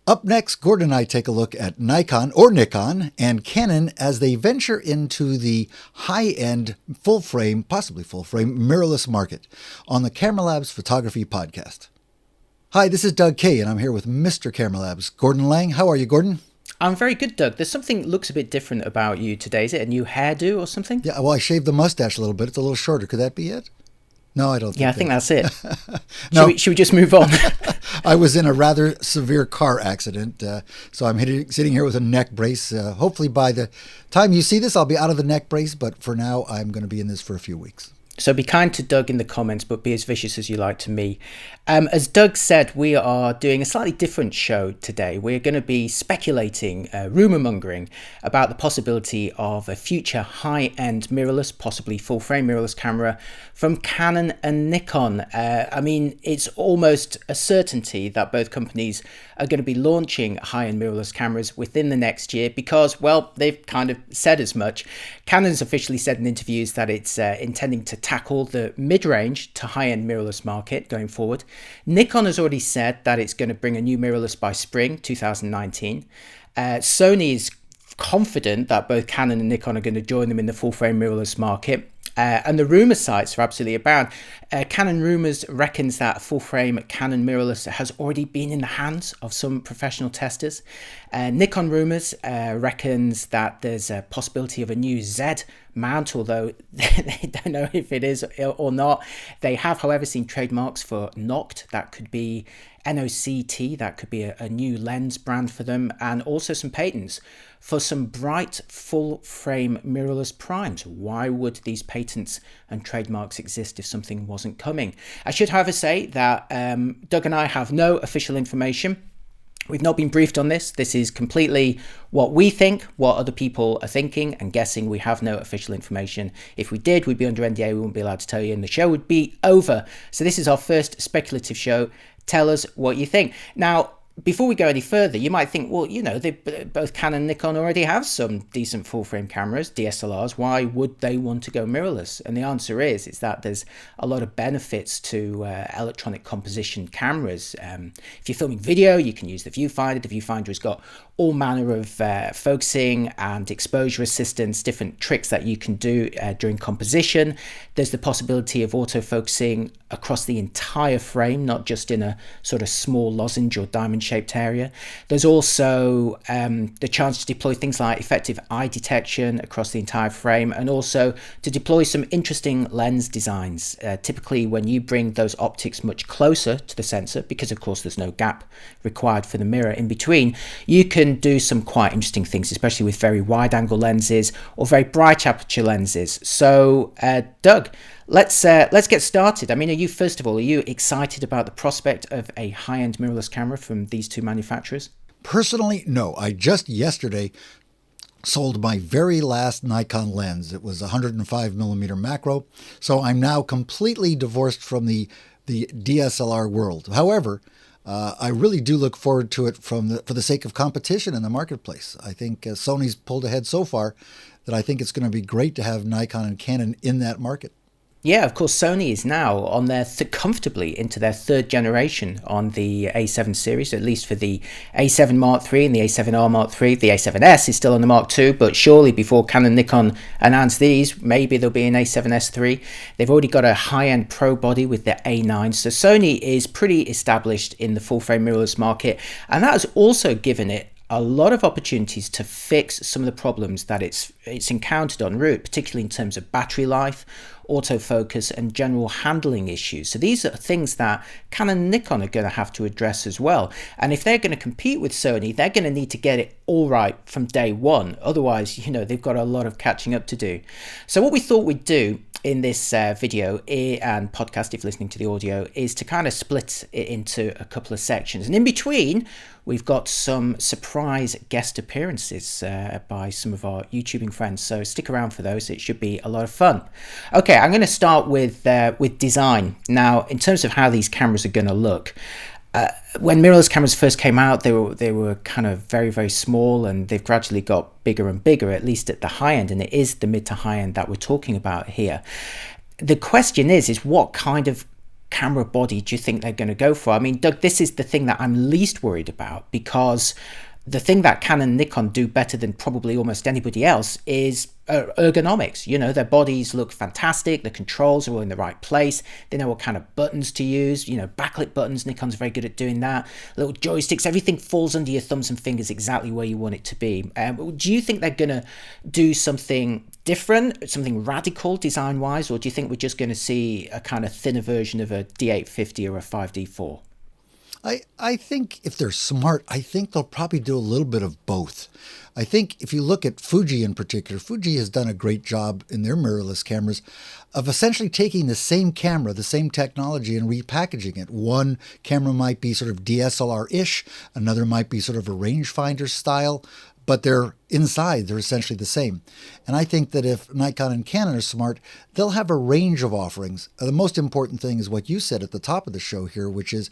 Up next, Gordon and I take a look at Nikon or Nikon and Canon as they venture into the high-end, full-frame, possibly full-frame, mirrorless market on the Camera Labs Photography Podcast. Hi, this is Doug Kay, and I'm here with Mr. Camera Labs, Gordon Lang. How are you, Gordon? I'm very good, Doug. There's something that looks a bit different about you today. Is it a new hairdo or something? Yeah, well, I shaved the mustache a little bit. It's a little shorter. Could that be it? No, I don't think Yeah, I think that's it. No. Should we just move on? I was in a rather severe car accident, so I'm sitting here with a neck brace. Hopefully by the time you see this, I'll be out of the neck brace, but for now, I'm going to be in this for a few weeks. So be kind to Doug in the comments, but be as vicious as you like to me. As Doug said, we are doing a slightly different show today. We're going to be speculating, rumour mongering about the possibility of a future high-end mirrorless, possibly full-frame mirrorless camera from Canon and Nikon. I mean, it's almost a certainty that both companies are going to be launching high-end mirrorless cameras within the next year because, well, they've kind of said as much. Canon's officially said in interviews that it's intending to tackle the mid-range to high-end mirrorless market going forward. Nikon has already said that it's going to bring a new mirrorless by spring 2019. Sony is confident that both Canon and Nikon are going to join them in the full-frame mirrorless market. And the rumour sites are absolutely abound. Canon Rumours reckons that full-frame Canon mirrorless has already been in the hands of some professional testers. Nikon Rumours reckons that there's a possibility of a new Z mount, although they don't know if it is or not. They have, however, seen trademarks for Noct. That could be NOCT, that could be a new lens brand for them, and also some patents for some bright full-frame mirrorless primes. Why would these patents and trademarks exist if something wasn't coming? I should, however, say that Doug and I have no official information. We've not been briefed on this. This is completely what we think, what other people are thinking and guessing. We have no official information. If we did, we'd be under NDA. We wouldn't be allowed to tell you, and the show would be over. So this is our first speculative show. Tell us what you think. Now, before we go any further, you might think, well, you know, both Canon and Nikon already have some decent full-frame cameras, DSLRs. Why would they want to go mirrorless? And the answer is that there's a lot of benefits to electronic composition cameras. If you're filming video, you can use the viewfinder. The viewfinder has got all manner of focusing and exposure assistance, different tricks that you can do during composition. There's the possibility of autofocusing across the entire frame, not just in a sort of small lozenge or diamond-shaped area. There's also the chance to deploy things like effective eye detection across the entire frame, and also to deploy some interesting lens designs. Typically, when you bring those optics much closer to the sensor, because of course there's no gap required for the mirror in between, you can do some quite interesting things, especially with very wide-angle lenses or very bright aperture lenses. So, Doug, let's get started. I mean, are you excited about the prospect of a high-end mirrorless camera from these two manufacturers? Personally, no. I just yesterday sold my very last Nikon lens. It was a 105mm macro, so I'm now completely divorced from the DSLR world. However, I really do look forward to it for the sake of competition in the marketplace. I think Sony's pulled ahead so far that I think it's going to be great to have Nikon and Canon in that market. Yeah, of course, Sony is now on their comfortably into their third generation on the A7 series, at least for the A7 Mark III and the A7R Mark III. The A7S is still on the Mark II, but surely before Canon Nikon announce these, maybe there'll be an A7S III. They've already got a high-end pro body with the A9, so Sony is pretty established in the full-frame mirrorless market, and that has also given it a lot of opportunities to fix some of the problems that it's encountered en route, particularly in terms of battery life, autofocus, and general handling issues. So these are things that Canon and Nikon are going to have to address as well. And if they're going to compete with Sony, they're going to need to get it all right from day one. Otherwise, you know, they've got a lot of catching up to do. So what we thought we'd do in this video and podcast, if listening to the audio, is to kind of split it into a couple of sections. And in between, we've got some surprise guest appearances by some of our YouTubing friends. So stick around for those. It should be a lot of fun. Okay, I'm going to start with design. Now, in terms of how these cameras are going to look, when mirrorless cameras first came out, they were kind of very, very small, and they've gradually got bigger and bigger, at least at the high end, and it is the mid to high end that we're talking about here. The question is what kind of camera body do you think they're going to go for? I mean, Doug, this is the thing that I'm least worried about, because the thing that Canon and Nikon do better than probably almost anybody else is ergonomics. You know, their bodies look fantastic. The controls are all in the right place. They know what kind of buttons to use. You know, backlit buttons. Nikon's very good at doing that. Little joysticks. Everything falls under your thumbs and fingers exactly where you want it to be. Do you think they're going to do something different, something radical design-wise, or do you think we're just going to see a kind of thinner version of a D850 or a 5D4? I think if they're smart, I think they'll probably do a little bit of both. I think if you look at Fuji in particular, Fuji has done a great job in their mirrorless cameras of essentially taking the same camera, the same technology, and repackaging it. One camera might be sort of DSLR-ish, another might be sort of a rangefinder style, but they're inside, they're essentially the same. And I think that if Nikon and Canon are smart, they'll have a range of offerings. The most important thing is what you said at the top of the show here, which is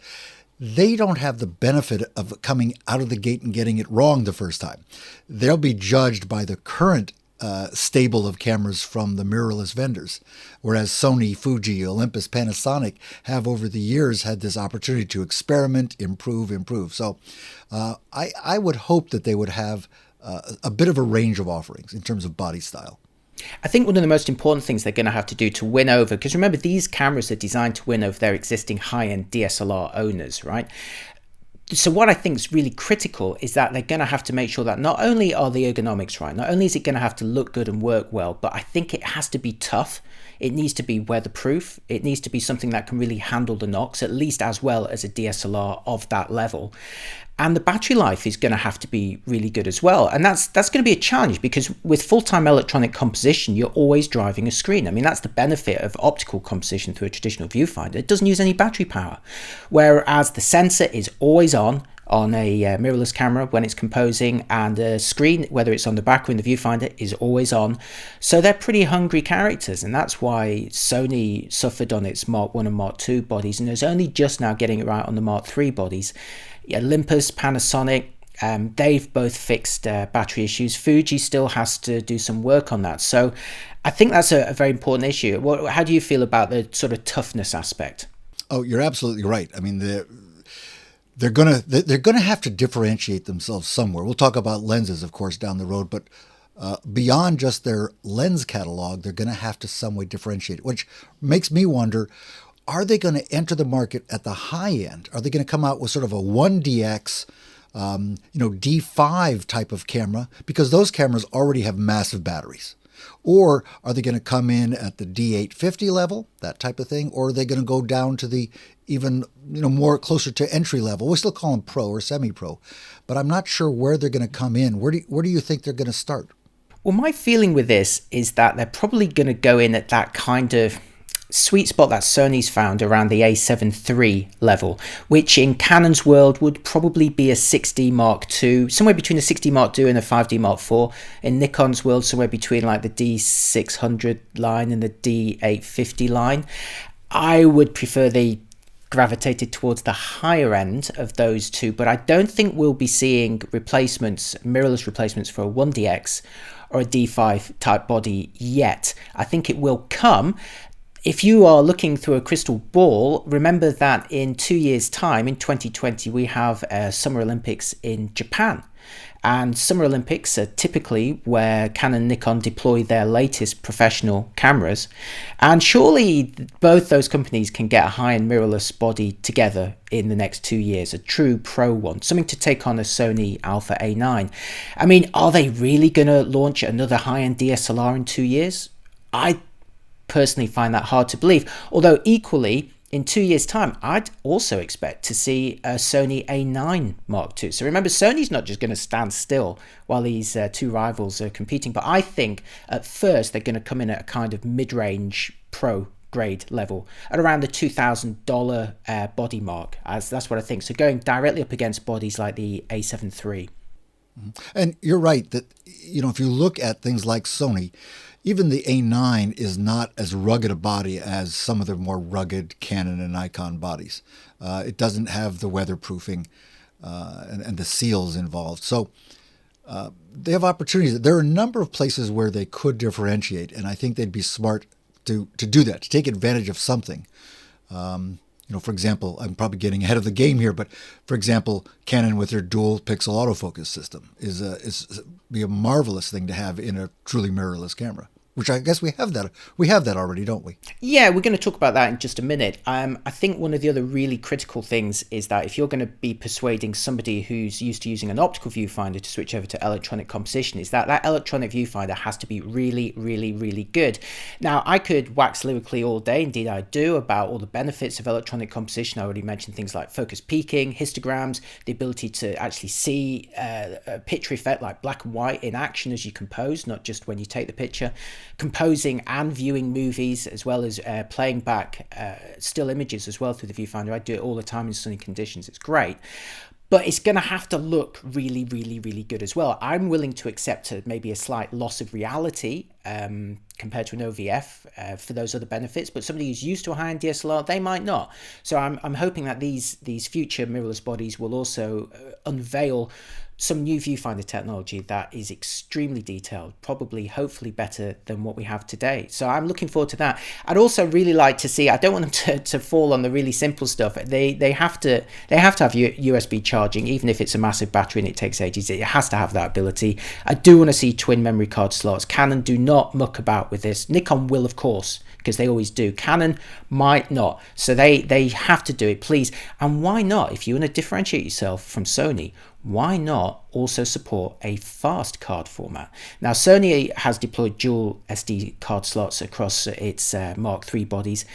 they don't have the benefit of coming out of the gate and getting it wrong the first time. They'll be judged by the current stable of cameras from the mirrorless vendors, whereas Sony, Fuji, Olympus, Panasonic have over the years had this opportunity to experiment, improve. So I would hope that they would have a bit of a range of offerings in terms of body style. I think one of the most important things they're going to have to do to win over, because remember, these cameras are designed to win over their existing high-end DSLR owners, right? So what I think is really critical is that they're going to have to make sure that not only are the ergonomics right, not only is it going to have to look good and work well, but I think it has to be tough. It needs to be weatherproof. It needs to be something that can really handle the knocks, at least as well as a DSLR of that level. And the battery life is going to have to be really good as well. And that's going to be a challenge, because with full-time electronic composition, you're always driving a screen. I mean, that's the benefit of optical composition through a traditional viewfinder. It doesn't use any battery power. Whereas the sensor is always on a mirrorless camera when it's composing, and a screen, whether it's on the back or in the viewfinder, is always on. So they're pretty hungry characters, and that's why Sony suffered on its Mark 1 and Mark 2 bodies, and is only just now getting it right on the Mark 3 bodies. Olympus, Panasonic, they've both fixed battery issues. Fuji still has to do some work on that. So I think that's a very important issue. How do you feel about the sort of toughness aspect? Oh, you're absolutely right. I mean, they're gonna have to differentiate themselves somewhere. We'll talk about lenses, of course, down the road, but beyond just their lens catalog, they're going to have to some way differentiate, which makes me wonder, are they going to enter the market at the high end? Are they going to come out with sort of a 1DX, D5 type of camera? Because those cameras already have massive batteries. Or are they going to come in at the D850 level, that type of thing? Or are they going to go down to the even more closer to entry level? We still call them pro or semi-pro. But I'm not sure where they're going to come in. Where do you think they're going to start? Well, my feeling with this is that they're probably going to go in at that kind of sweet spot that Sony's found around the A7 III level, which in Canon's world would probably be a 6D Mark II, somewhere between a 6D Mark II and a 5D Mark IV. In Nikon's world, somewhere between like the D600 line and the D850 line. I would prefer they gravitated towards the higher end of those two, but I don't think we'll be seeing replacements, mirrorless replacements for a 1DX or a D5 type body yet. I think it will come. If you are looking through a crystal ball, remember that in 2 years' time, in 2020, we have Summer Olympics in Japan. And Summer Olympics are typically where Canon and Nikon deploy their latest professional cameras. And surely both those companies can get a high-end mirrorless body together in the next 2 years, a true pro one, something to take on a Sony Alpha A9. I mean, are they really going to launch another high-end DSLR in 2 years? I personally find that hard to believe, although equally in 2 years' time I'd also expect to see a Sony A9 Mark II. So remember, Sony's not just going to stand still while these two rivals are competing, but I think at first they're going to come in at a kind of mid-range pro grade level at around the $2,000 body mark, as that's what I think. So going directly up against bodies like the A7 III. And you're right that if you look at things like Sony, even the A9 is not as rugged a body as some of the more rugged Canon and Nikon bodies. It doesn't have the weatherproofing and the seals involved. So they have opportunities. There are a number of places where they could differentiate, and I think they'd be smart to do that, to take advantage of something. For example, I'm probably getting ahead of the game here, but for example, Canon with their dual pixel autofocus system is be a marvelous thing to have in a truly mirrorless camera. Which I guess we have that. We have that already, don't we? Yeah, we're going to talk about that in just a minute. I think one of the other really critical things is that if you're going to be persuading somebody who's used to using an optical viewfinder to switch over to electronic composition, is that electronic viewfinder has to be really, really, really good. Now, I could wax lyrically all day, indeed I do, about all the benefits of electronic composition. I already mentioned things like focus peaking, histograms, the ability to actually see a picture effect like black and white in action as you compose, not just when you take the picture. Composing and viewing movies, as well as playing back still images as well through the viewfinder. I do it all the time in sunny conditions. It's great. But it's going to have to look really, really, really good as well. I'm willing to accept maybe a slight loss of reality compared to an OVF for those other benefits. But somebody who's used to a high-end DSLR, they might not. So I'm hoping that these future mirrorless bodies will also unveil some new viewfinder technology that is extremely detailed, probably hopefully better than what we have today. So I'm looking forward to that. I'd also really like to see, I don't want them to fall on the really simple stuff. They have to have USB charging, even if it's a massive battery and it takes ages. It has to have that ability. I do want to see twin memory card slots. Canon do not muck about with this. Nikon will, of course, because they always do. Canon might not. So they have to do it, please. And why not? If you want to differentiate yourself from Sony, why not also support a fast card format? Now, Sony has deployed dual SD card slots across its Mark III bodies,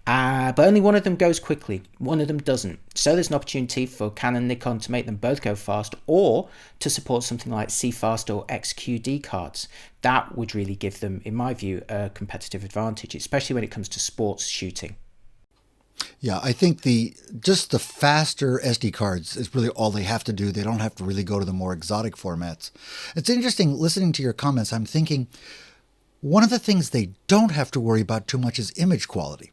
but only one of them goes quickly, one of them doesn't. So there's an opportunity for Canon Nikon to make them both go fast, or to support something like CFast or XQD cards. That would really give them, in my view, a competitive advantage, especially when it comes to sports shooting. Yeah, I think just the faster SD cards is really all they have to do. They don't have to really go to the more exotic formats. It's interesting listening to your comments. I'm thinking one of the things they don't have to worry about too much is image quality.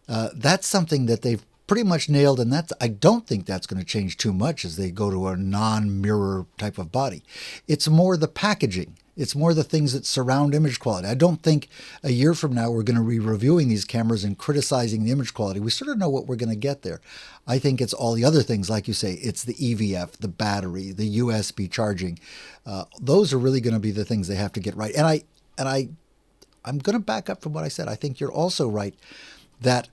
That's something that they've pretty much nailed, and I don't think that's going to change too much as they go to a non-mirror type of body. It's more the packaging. It's more the things that surround image quality. I don't think a year from now we're going to be reviewing these cameras and criticizing the image quality. We sort of know what we're going to get there. I think it's all the other things, like you say. It's the EVF, the battery, the USB charging. Those are really going to be the things they have to get right. And I'm going to back up from what I said. I think you're also right that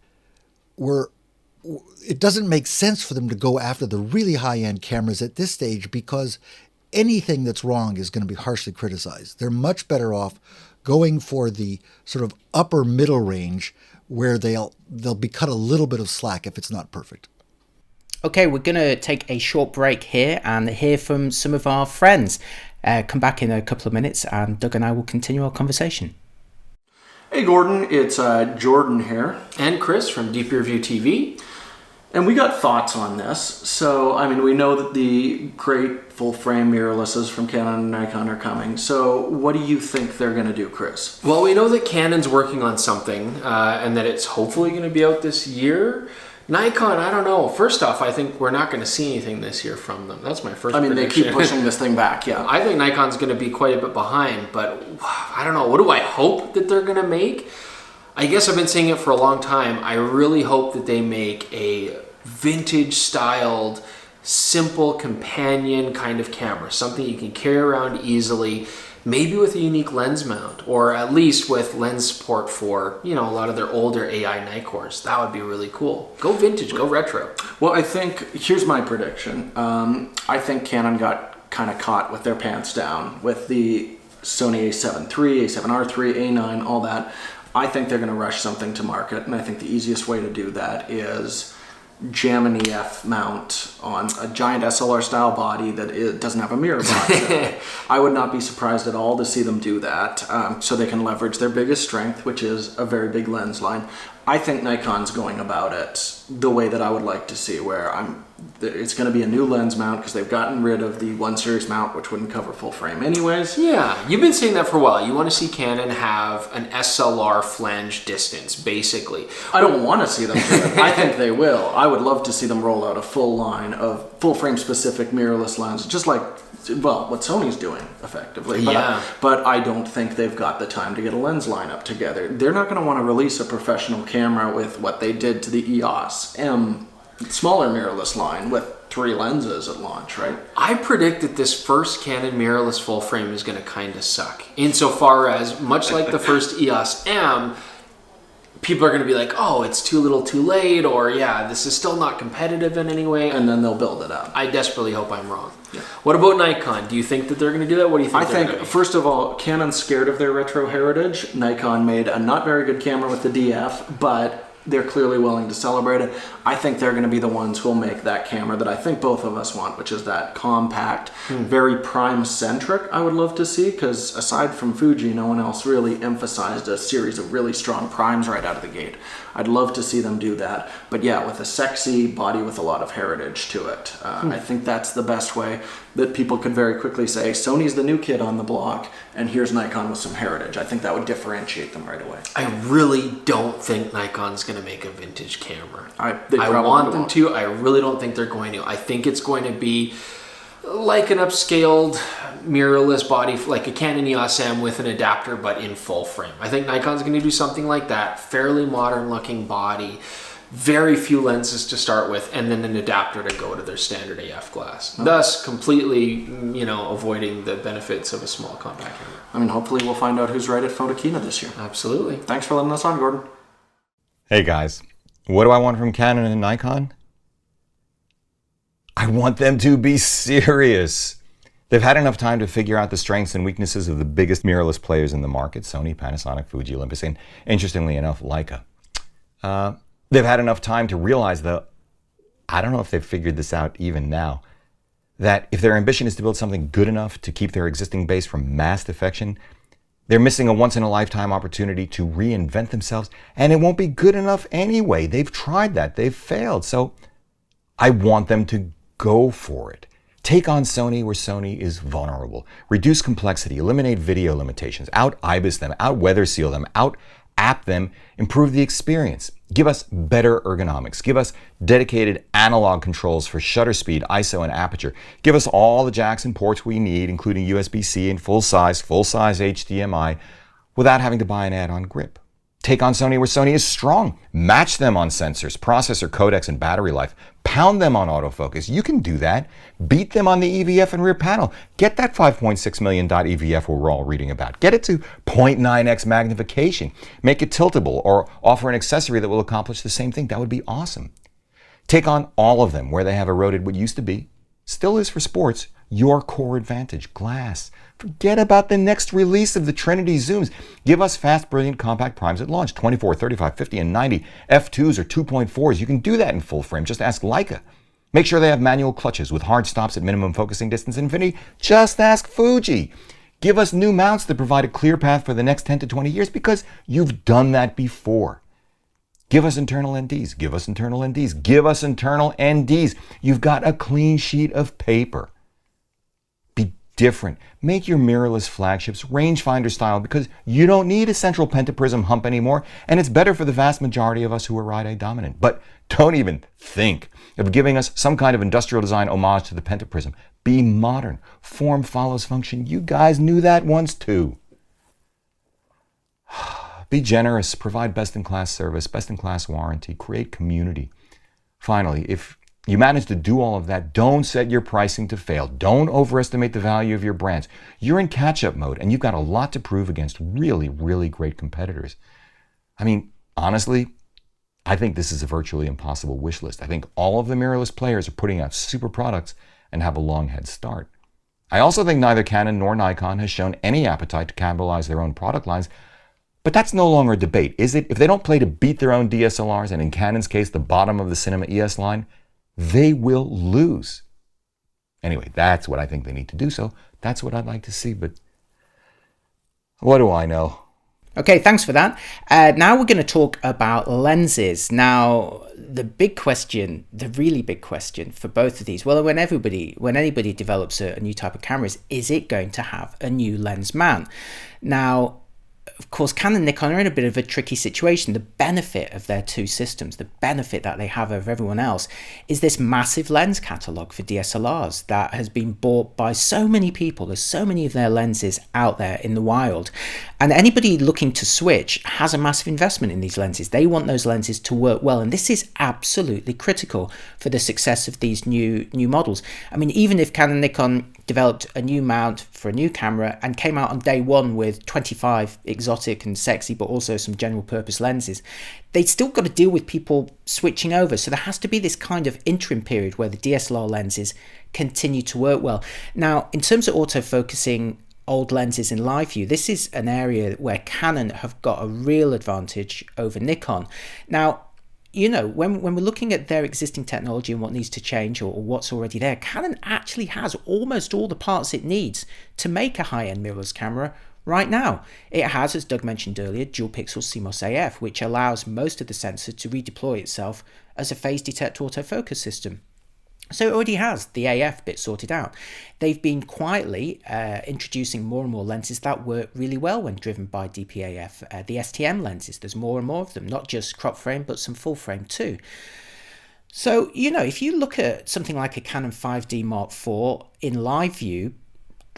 it doesn't make sense for them to go after the really high-end cameras at this stage, because anything that's wrong is going to be harshly criticized. They're much better off going for the sort of upper middle range where they'll be cut a little bit of slack if it's not perfect. Okay, we're going to take a short break here and hear from some of our friends. Come back in a couple of minutes and Doug and I will continue our conversation. Hey Gordon, it's Jordan here, and Chris from Deep Review TV. And we got thoughts on this. So, we know that the great full-frame mirrorlesses from Canon and Nikon are coming. So, what do you think they're going to do, Chris? Well, we know that Canon's working on something, and that it's hopefully going to be out this year. Nikon, I don't know. First off, I think we're not going to see anything this year from them. That's my first prediction. They keep pushing this thing back, yeah. I think Nikon's going to be quite a bit behind, but I don't know. What do I hope that they're going to make? I guess I've been saying it for a long time. I really hope that they make a vintage-styled, simple companion kind of camera. Something you can carry around easily, maybe with a unique lens mount, or at least with lens support for, a lot of their older AI Nikors. That would be really cool. Go vintage, go retro. Well, here's my prediction. I think Canon got kind of caught with their pants down with the Sony A7 III, A7R III, A9, all that. I think they're going to rush something to market, and I think the easiest way to do that is jam an EF mount on a giant SLR style body that it doesn't have a mirror box. I would not be surprised at all to see them do that, so they can leverage their biggest strength, which is a very big lens line. I think Nikon's going about it the way that I would like to see, where it's going to be a new lens mount because they've gotten rid of the 1 series mount, which wouldn't cover full frame anyways. Yeah, you've been saying that for a while. You want to see Canon have an SLR flange distance, basically. I don't want to see them do it. I think they will. I would love to see them roll out a full line of full frame specific mirrorless lenses, just like well, what Sony's doing effectively. Yeah. But I don't think they've got the time to get a lens lineup together. They're not going to want to release a professional camera with what they did to the EOS M smaller mirrorless line with 3 lenses at launch, right? I predict that this first Canon mirrorless full frame is going to kind of suck. Insofar as, much like the first EOS M, people are going to be like, oh, it's too little too late, or yeah, this is still not competitive in any way. And then they'll build it up. I desperately hope I'm wrong. Yeah. What about Nikon? Do you think that they're going to do that? What do you think? I think, first of all, Canon's scared of their retro heritage. Nikon made a not very good camera with the DF, but they're clearly willing to celebrate it. I think they're going to be the ones who will make that camera that I think both of us want, which is that compact, very prime-centric I would love to see, because aside from Fuji, no one else really emphasized a series of really strong primes right out of the gate. I'd love to see them do that. But yeah, with a sexy body with a lot of heritage to it. I think that's the best way that people could very quickly say, Sony's the new kid on the block, and here's Nikon with some heritage. I think that would differentiate them right away. I really don't think Nikon's going to make a vintage camera. I want them to. I really don't think they're going to. I think it's going to be like an upscaled mirrorless body, like a Canon EOS M with an adapter, but in full frame. I think Nikon's going to do something like that. Fairly modern looking body, very few lenses to start with, and then an adapter to go to their standard AF glass. Thus, completely, avoiding the benefits of a small compact camera. I mean, hopefully we'll find out who's right at Photokina this year. Absolutely. Thanks for letting us on, Gordon. Hey guys, what do I want from Canon and Nikon? I want them to be serious. They've had enough time to figure out the strengths and weaknesses of the biggest mirrorless players in the market, Sony, Panasonic, Fuji, Olympus, and interestingly enough, Leica. They've had enough time to realize, though, I don't know if they've figured this out even now, that if their ambition is to build something good enough to keep their existing base from mass defection, they're missing a once-in-a-lifetime opportunity to reinvent themselves, and it won't be good enough anyway. They've tried that. They've failed. So I want them to go for it. Take on Sony where Sony is vulnerable. Reduce complexity. Eliminate video limitations. Out-IBIS them. Out-weather seal them. Out-app them. Improve the experience. Give us better ergonomics. Give us dedicated analog controls for shutter speed, ISO, and aperture. Give us all the jacks and ports we need, including USB-C and full-size HDMI, without having to buy an add-on grip. Take on Sony where Sony is strong. Match them on sensors, processor, codecs, and battery life. Pound them on autofocus. You can do that. Beat them on the EVF and rear panel. Get that 5.6 million dot EVF we're all reading about. Get it to 0.9x magnification. Make it tiltable or offer an accessory that will accomplish the same thing. That would be awesome. Take on all of them where they have eroded what used to be, still is for sports, your core advantage, glass. Forget about the next release of the Trinity zooms. Give us fast, brilliant compact primes at launch, 24, 35, 50, and 90, f2s or 2.4s. You can do that in full frame. Just ask Leica. Make sure they have manual clutches with hard stops at minimum focusing distance infinity. Just ask Fuji. Give us new mounts that provide a clear path for the next 10 to 20 years because you've done that before. Give us internal NDs. Give us internal NDs. Give us internal NDs. You've got a clean sheet of paper. Different. Make your mirrorless flagships rangefinder style because you don't need a central pentaprism hump anymore, and it's better for the vast majority of us who are Ride-Eye dominant. But don't even think of giving us some kind of industrial design homage to the pentaprism. Be modern. Form follows function. You guys knew that once too. Be generous. Provide best-in-class service, best-in-class warranty. Create community. Finally, if you manage to do all of that, don't set your pricing to fail. Don't overestimate the value of your brands. You're in catch-up mode, and you've got a lot to prove against really, really great competitors. I mean, honestly, I think this is a virtually impossible wish list. I think all of the mirrorless players are putting out super products and have a long head start. I also think neither Canon nor Nikon has shown any appetite to cannibalize their own product lines, but that's no longer a debate, is it? If they don't play to beat their own DSLRs, and in Canon's case, the bottom of the Cinema ES line, they will lose. Anyway, that's what I think they need to do. So that's what I'd like to see. But what do I know? Okay, thanks for that. Now we're going to talk about lenses. Now, the big question, the really big question for both of these, well, when anybody develops a new type of camera, is it going to have a new lens mount? Now, of course, Canon and Nikon are in a bit of a tricky situation. The benefit of their two systems, the benefit that they have over everyone else, is this massive lens catalogue for DSLRs that has been bought by so many people. There's so many of their lenses out there in the wild. And anybody looking to switch has a massive investment in these lenses. They want those lenses to work well. And this is absolutely critical for the success of these new models. I mean, even if Canon Nikon developed a new mount for a new camera and came out on day one with 25 exotic and sexy, but also some general purpose lenses, they'd still got to deal with people switching over. So there has to be this kind of interim period where the DSLR lenses continue to work well. Now, in terms of autofocusing old lenses in live view, this is an area where Canon have got a real advantage over Nikon. Now, you know, when we're looking at their existing technology and what needs to change or what's already there, Canon actually has almost all the parts it needs to make a high-end mirrorless camera right now. It has, as Doug mentioned earlier, dual pixel CMOS AF, which allows most of the sensor to redeploy itself as a phase detect autofocus system. So it already has the AF bit sorted out. They've been quietly introducing more and more lenses that work really well when driven by DPAF. The STM lenses, there's more and more of them, not just crop frame, but some full frame too. So, you know, if you look at something like a Canon 5D Mark IV in live view,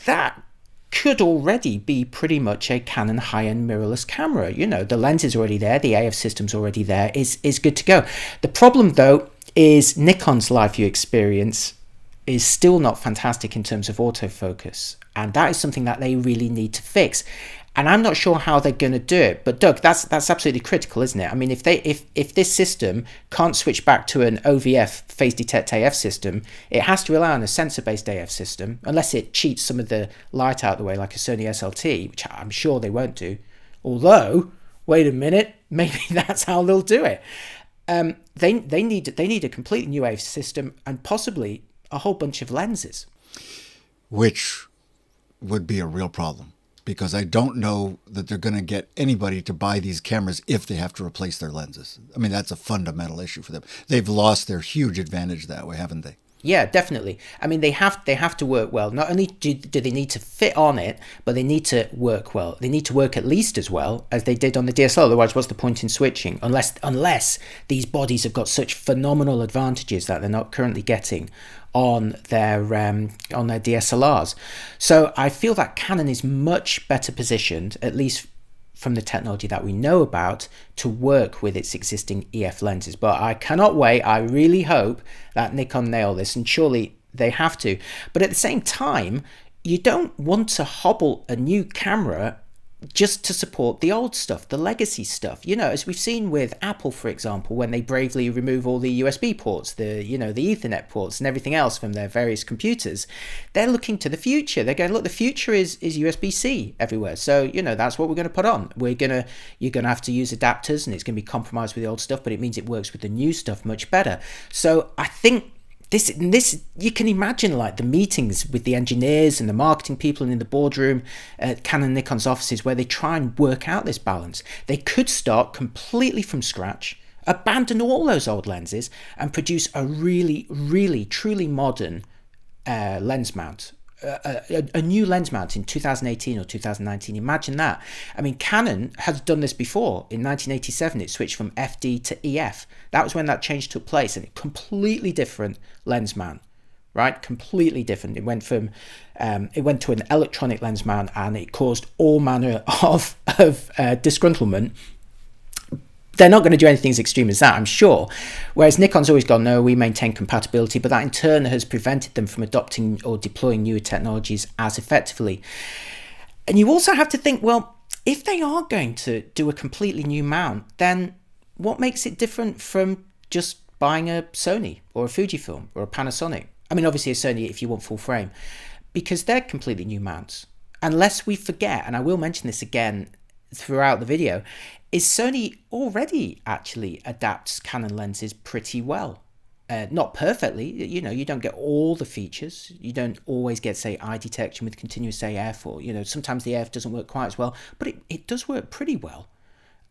that could already be pretty much a Canon high-end mirrorless camera. You know, the lens is already there, the AF system's already there, is good to go. The problem though is Nikon's live view experience is still not fantastic in terms of autofocus, and that is something that they really need to fix. And I'm not sure how they're going to do it, but Doug, that's absolutely critical, isn't it? I mean, if this system can't switch back to an OVF phase detect AF system, it has to rely on a sensor-based AF system, unless it cheats some of the light out the way, like a Sony SLT, which I'm sure they won't do. Although, wait a minute, maybe that's how they'll do it. They need a completely new AF system and possibly a whole bunch of lenses, which would be a real problem, because I don't know that they're going to get anybody to buy these cameras if they have to replace their lenses. I mean, that's a fundamental issue for them. They've lost their huge advantage that way, haven't they? Yeah, definitely. I mean, they have to work well. Not only do they need to fit on it, but they need to work well. They need to work at least as well as they did on the DSLR. Otherwise, what's the point in switching? Unless these bodies have got such phenomenal advantages that they're not currently getting on their DSLRs. So I feel that Canon is much better positioned, at least from the technology that we know about, to work with its existing EF lenses. But I cannot wait. I really hope that Nikon nail this, and surely they have to. But at the same time, you don't want to hobble a new camera just to support the old stuff, the legacy stuff. You know, as we've seen with Apple, for example, when they bravely remove all the USB ports, the Ethernet ports and everything else from their various computers, they're looking to the future. They're going, look, the future is USB-C everywhere. So, you know, that's what we're going to put on. You're going to have to use adapters, and it's going to be compromised with the old stuff, but it means it works with the new stuff much better. So I think this you can imagine, like, the meetings with the engineers and the marketing people and in the boardroom at Canon Nikon's offices, where they try and work out this balance. They could start completely from scratch, abandon all those old lenses, and produce a really, really, truly modern lens mount. A new lens mount in 2018 or 2019. Imagine that. I mean, Canon has done this before. In 1987, it switched from FD to EF. That was when that change took place, and a completely different lens mount, right? Completely different. It went to an electronic lens mount, and it caused all manner of disgruntlement. They're not going to do anything as extreme as that, I'm sure. Whereas Nikon's always gone, no, we maintain compatibility, but that in turn has prevented them from adopting or deploying newer technologies as effectively. And you also have to think, well, if they are going to do a completely new mount, then what makes it different from just buying a Sony or a Fujifilm or a Panasonic? I mean, obviously a Sony if you want full frame, because they're completely new mounts. Unless we forget, and I will mention this again throughout the video, is Sony already actually adapts Canon lenses pretty well. Not perfectly, you know, you don't get all the features. You don't always get, say, eye detection with continuous AF, or, you know, sometimes the AF doesn't work quite as well, but it does work pretty well.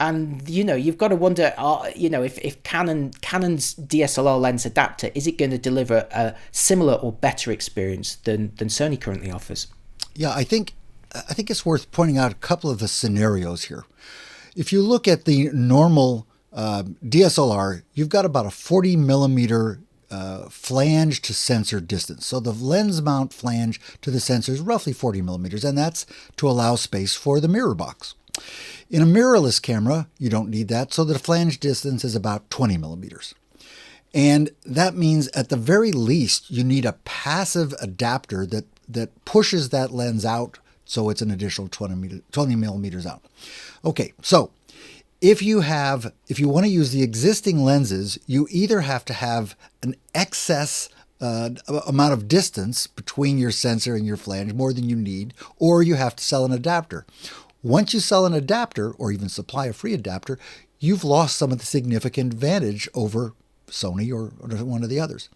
And, you know, you've got to wonder, you know, if Canon's DSLR lens adapter, is it going to deliver a similar or better experience than Sony currently offers? Yeah, I think I think it's worth pointing out a couple of the scenarios here. If you look at the normal DSLR, you've got about a 40 millimeter flange to sensor distance. So the lens mount flange to the sensor is roughly 40 millimeters, and that's to allow space for the mirror box. In a mirrorless camera, you don't need that, so the flange distance is about 20 millimeters. And that means at the very least, you need a passive adapter that pushes that lens out so it's an additional 20 millimeters out. Okay, so if you want to use the existing lenses, you either have to have an excess amount of distance between your sensor and your flange, more than you need, or you have to sell an adapter. Once you sell an adapter, or even supply a free adapter, you've lost some of the significant advantage over Sony or one of the others.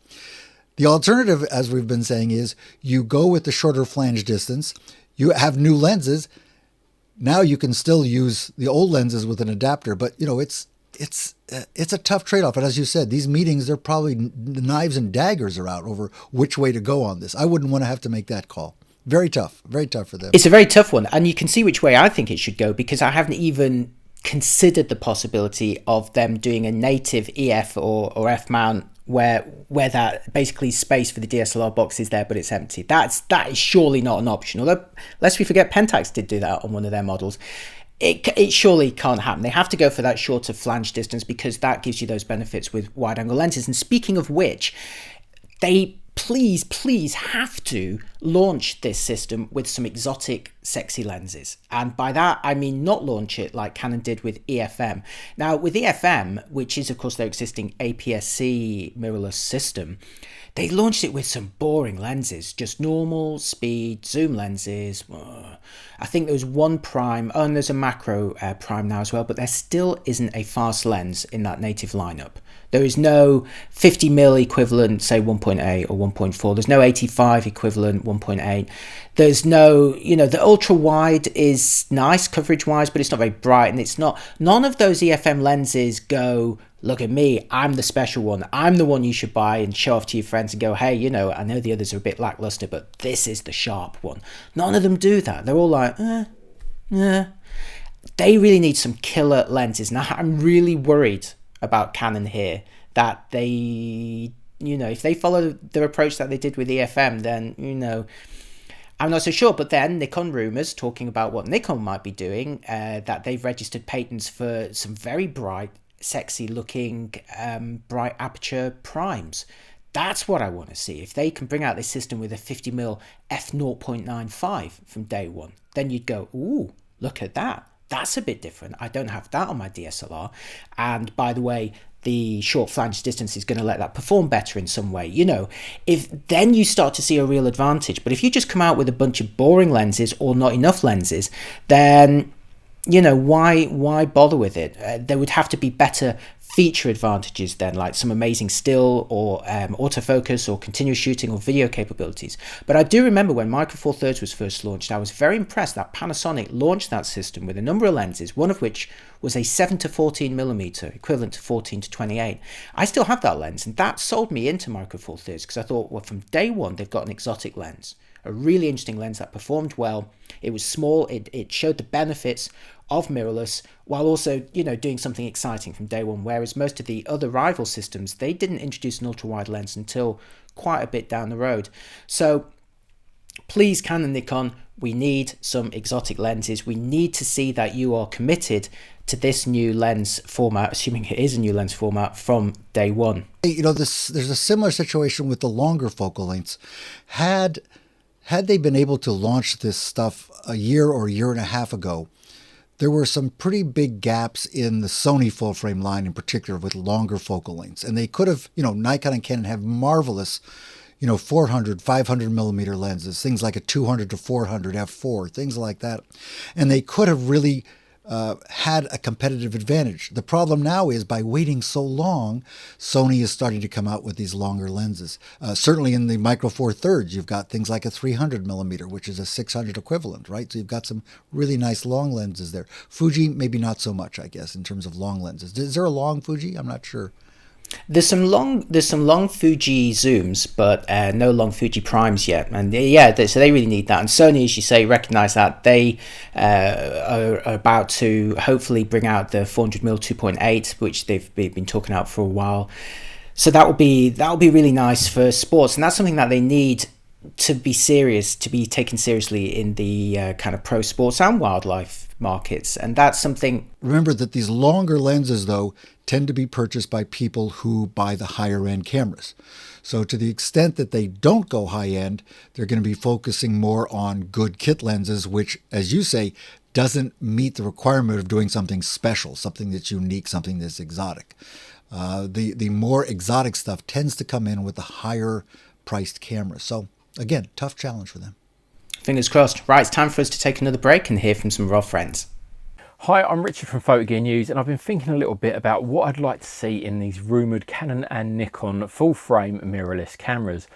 The alternative, as we've been saying, is you go with the shorter flange distance, you have new lenses. Now you can still use the old lenses with an adapter, but it's a tough trade-off. And as you said, these meetings, they're probably knives and daggers are out over which way to go on this. I wouldn't want to have to make that call. Very tough for them. It's a very tough one, and you can see which way I think it should go, because I haven't even considered the possibility of them doing a native EF or F mount where that basically space for the DSLR box is there but it's empty. That is surely not an option. Although, lest we forget, Pentax did do that on one of their models. It surely can't happen. They have to go for that shorter flange distance because that gives you those benefits with wide angle lenses. And speaking of which, they please have to launch this system with some exotic sexy lenses. And by that I mean not launch it like Canon did with EFM. Now with EFM, which is of course their existing APS-C mirrorless system, they launched it with some boring lenses, just normal speed zoom lenses. I think there was one prime, and there's a macro prime now as well, but there still isn't a fast lens in that native lineup. There is no 50mm equivalent, say 1.8 or 1.4. There's no 85 equivalent 1.8. There's no, the ultra wide is nice coverage wise, but it's not very bright, and it's not. None of those EFM lenses go, look at me, I'm the special one. I'm the one you should buy and show off to your friends and go, hey, I know the others are a bit lackluster, but this is the sharp one. None of them do that. They're all like, They really need some killer lenses. Now, I'm really worried about Canon here that they, if they follow their approach that they did with EFM, then, I'm not so sure. But then Nikon rumors talking about what Nikon might be doing, that they've registered patents for some very bright, sexy looking, bright aperture primes. That's what I want to see. If they can bring out this system with a 50mm f0.95 from day one, then you'd go, ooh, look at that. That's a bit different. I don't have that on my DSLR. And by the way, the short flange distance is going to let that perform better in some way. If then you start to see a real advantage. But if you just come out with a bunch of boring lenses or not enough lenses, then, why bother with it? There would have to be better feature advantages then, like some amazing still or autofocus or continuous shooting or video capabilities. But I do remember when Micro Four Thirds was first launched, I was very impressed that Panasonic launched that system with a number of lenses, one of which was a 7 to 14mm, equivalent to 14 to 28. I still have that lens, and that sold me into Micro Four Thirds because I thought, well, from day one, they've got an exotic lens, a really interesting lens that performed well. It was small, it showed the benefits of mirrorless while also doing something exciting from day one, whereas most of the other rival systems, they didn't introduce an ultra wide lens until quite a bit down the road. So please, Canon, Nikon, we need some exotic lenses. We need to see that you are committed to this new lens format, assuming it is a new lens format, from day one. There's a similar situation with the longer focal lengths. Had they been able to launch this stuff a year or year and a half ago, there were some pretty big gaps in the Sony full frame line in particular with longer focal lengths. And they could have, Nikon and Canon have marvelous, 400, 500 millimeter lenses, things like a 200 to 400 f4, things like that. And they could have really had a competitive advantage. The problem now is by waiting so long, Sony is starting to come out with these longer lenses. Certainly in the Micro Four Thirds, you've got things like a 300 millimeter, which is a 600 equivalent, right? So you've got some really nice long lenses there. Fuji, maybe not so much, I guess, in terms of long lenses. Is there a long Fuji? I'm not sure. There's some long Fuji zooms, but no long Fuji primes yet. And so they really need that. And Sony, as you say, recognize that. They are about to hopefully bring out the 400mm 2.8, which they've been talking about for a while. So that will be really nice for sports, and that's something that they need to be serious, to be taken seriously in the kind of pro sports and wildlife markets. And that's something. Remember that these longer lenses, though, tend to be purchased by people who buy the higher end cameras. So to the extent that they don't go high end, they're going to be focusing more on good kit lenses, which, as you say, doesn't meet the requirement of doing something special, something that's unique, something that's exotic. The more exotic stuff tends to come in with the higher priced cameras. So again, tough challenge for them. Fingers crossed. Right, it's time for us to take another break and hear from some of our friends. Hi, I'm Richard from Photogear News, and I've been thinking a little bit about what I'd like to see in these rumoured Canon and Nikon full-frame mirrorless cameras.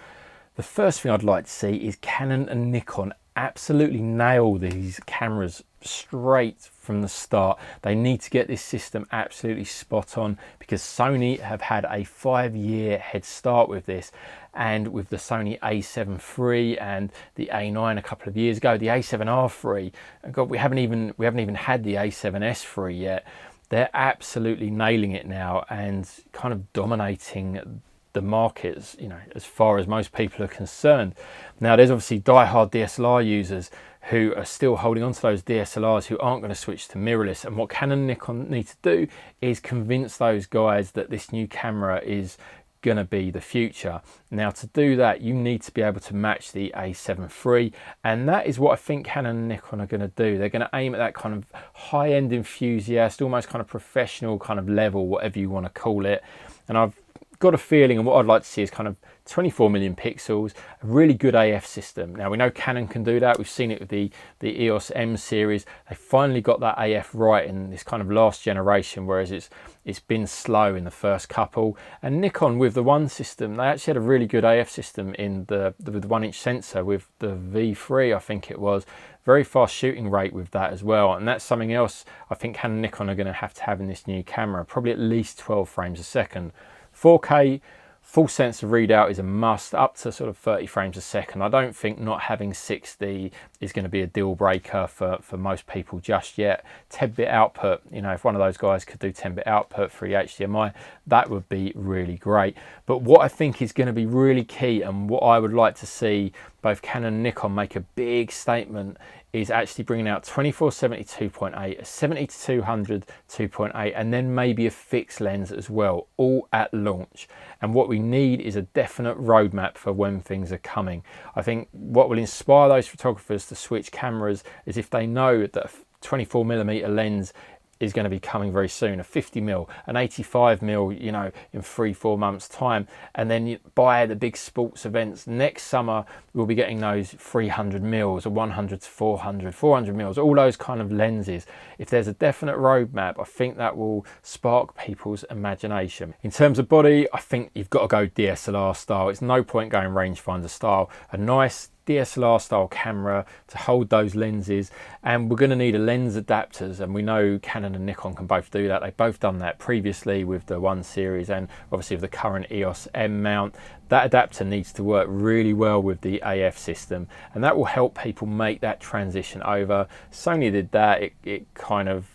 The first thing I'd like to see is Canon and Nikon absolutely nail these cameras straight from the start. They need to get this system absolutely spot on, because Sony have had a 5-year head start with this. And with the Sony A7 III and the A9 a couple of years ago, the A7R III, and God, we haven't even had the A7S III yet. They're absolutely nailing it now and kind of dominating the markets, you know, as far as most people are concerned. Now, there's obviously die-hard DSLR users who are still holding on to those DSLRs, who aren't going to switch to mirrorless. And what Canon and Nikon need to do is convince those guys that this new camera is going to be the future. Now, to do that, you need to be able to match the A7 III, and that is what I think Canon and Nikon are going to do. They're going to aim at that kind of high-end enthusiast, almost kind of professional kind of level, whatever you want to call it. And I've got a feeling, and what I'd like to see is kind of 24 million pixels, a really good AF system. Now, we know Canon can do that. We've seen it with the EOS M series. They finally got that AF right in this kind of last generation, whereas it's been slow in the first couple. And Nikon, with the One system, they actually had a really good AF system in the 1-inch sensor with the V3, I think it was. Very fast shooting rate with that as well. And that's something else I think Canon and Nikon are going to have in this new camera, probably at least 12 frames a second. 4K full sensor readout is a must, up to sort of 30 frames a second. I don't think not having 60 is going to be a deal breaker for most people just yet. 10-bit output, you know, if one of those guys could do 10-bit output for HDMI, that would be really great. But what I think is going to be really key, and what I would like to see both Canon and Nikon make a big statement, is actually bringing out 2470 2.8, a 70-200 2.8, and then maybe a fixed lens as well, all at launch. And what we need is a definite roadmap for when things are coming. I think what will inspire those photographers to switch cameras is if they know that a 24mm lens is going to be coming very soon, a 50mm, an 85mm, you know, in 3-4 months time. And then you buy the big sports events. Next summer, we'll be getting those 300mm or 100 to 400, 400mm, all those kind of lenses. If there's a definite roadmap, I think that will spark people's imagination. In terms of body, I think you've got to go DSLR style. It's no point going rangefinder style. A nice DSLR style camera to hold those lenses, and we're going to need a lens adapters, and we know Canon and Nikon can both do that. They've both done that previously with the 1 series and obviously with the current EOS M mount. That adapter needs to work really well with the AF system, and that will help people make that transition over. Sony did that. It kind of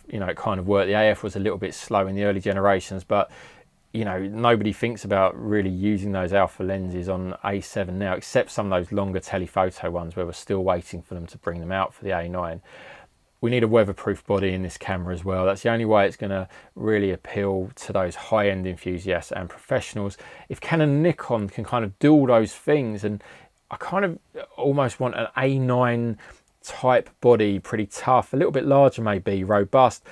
worked. The AF was a little bit slow in the early generations, but you know, nobody thinks about really using those alpha lenses on A7 now, except some of those longer telephoto ones where we're still waiting for them to bring them out for the A9. We need a weatherproof body in this camera as well. That's the only way it's going to really appeal to those high-end enthusiasts and professionals. If Canon and Nikon can kind of do all those things, and I kind of almost want an A9 type body, pretty tough, a little bit larger maybe, robust,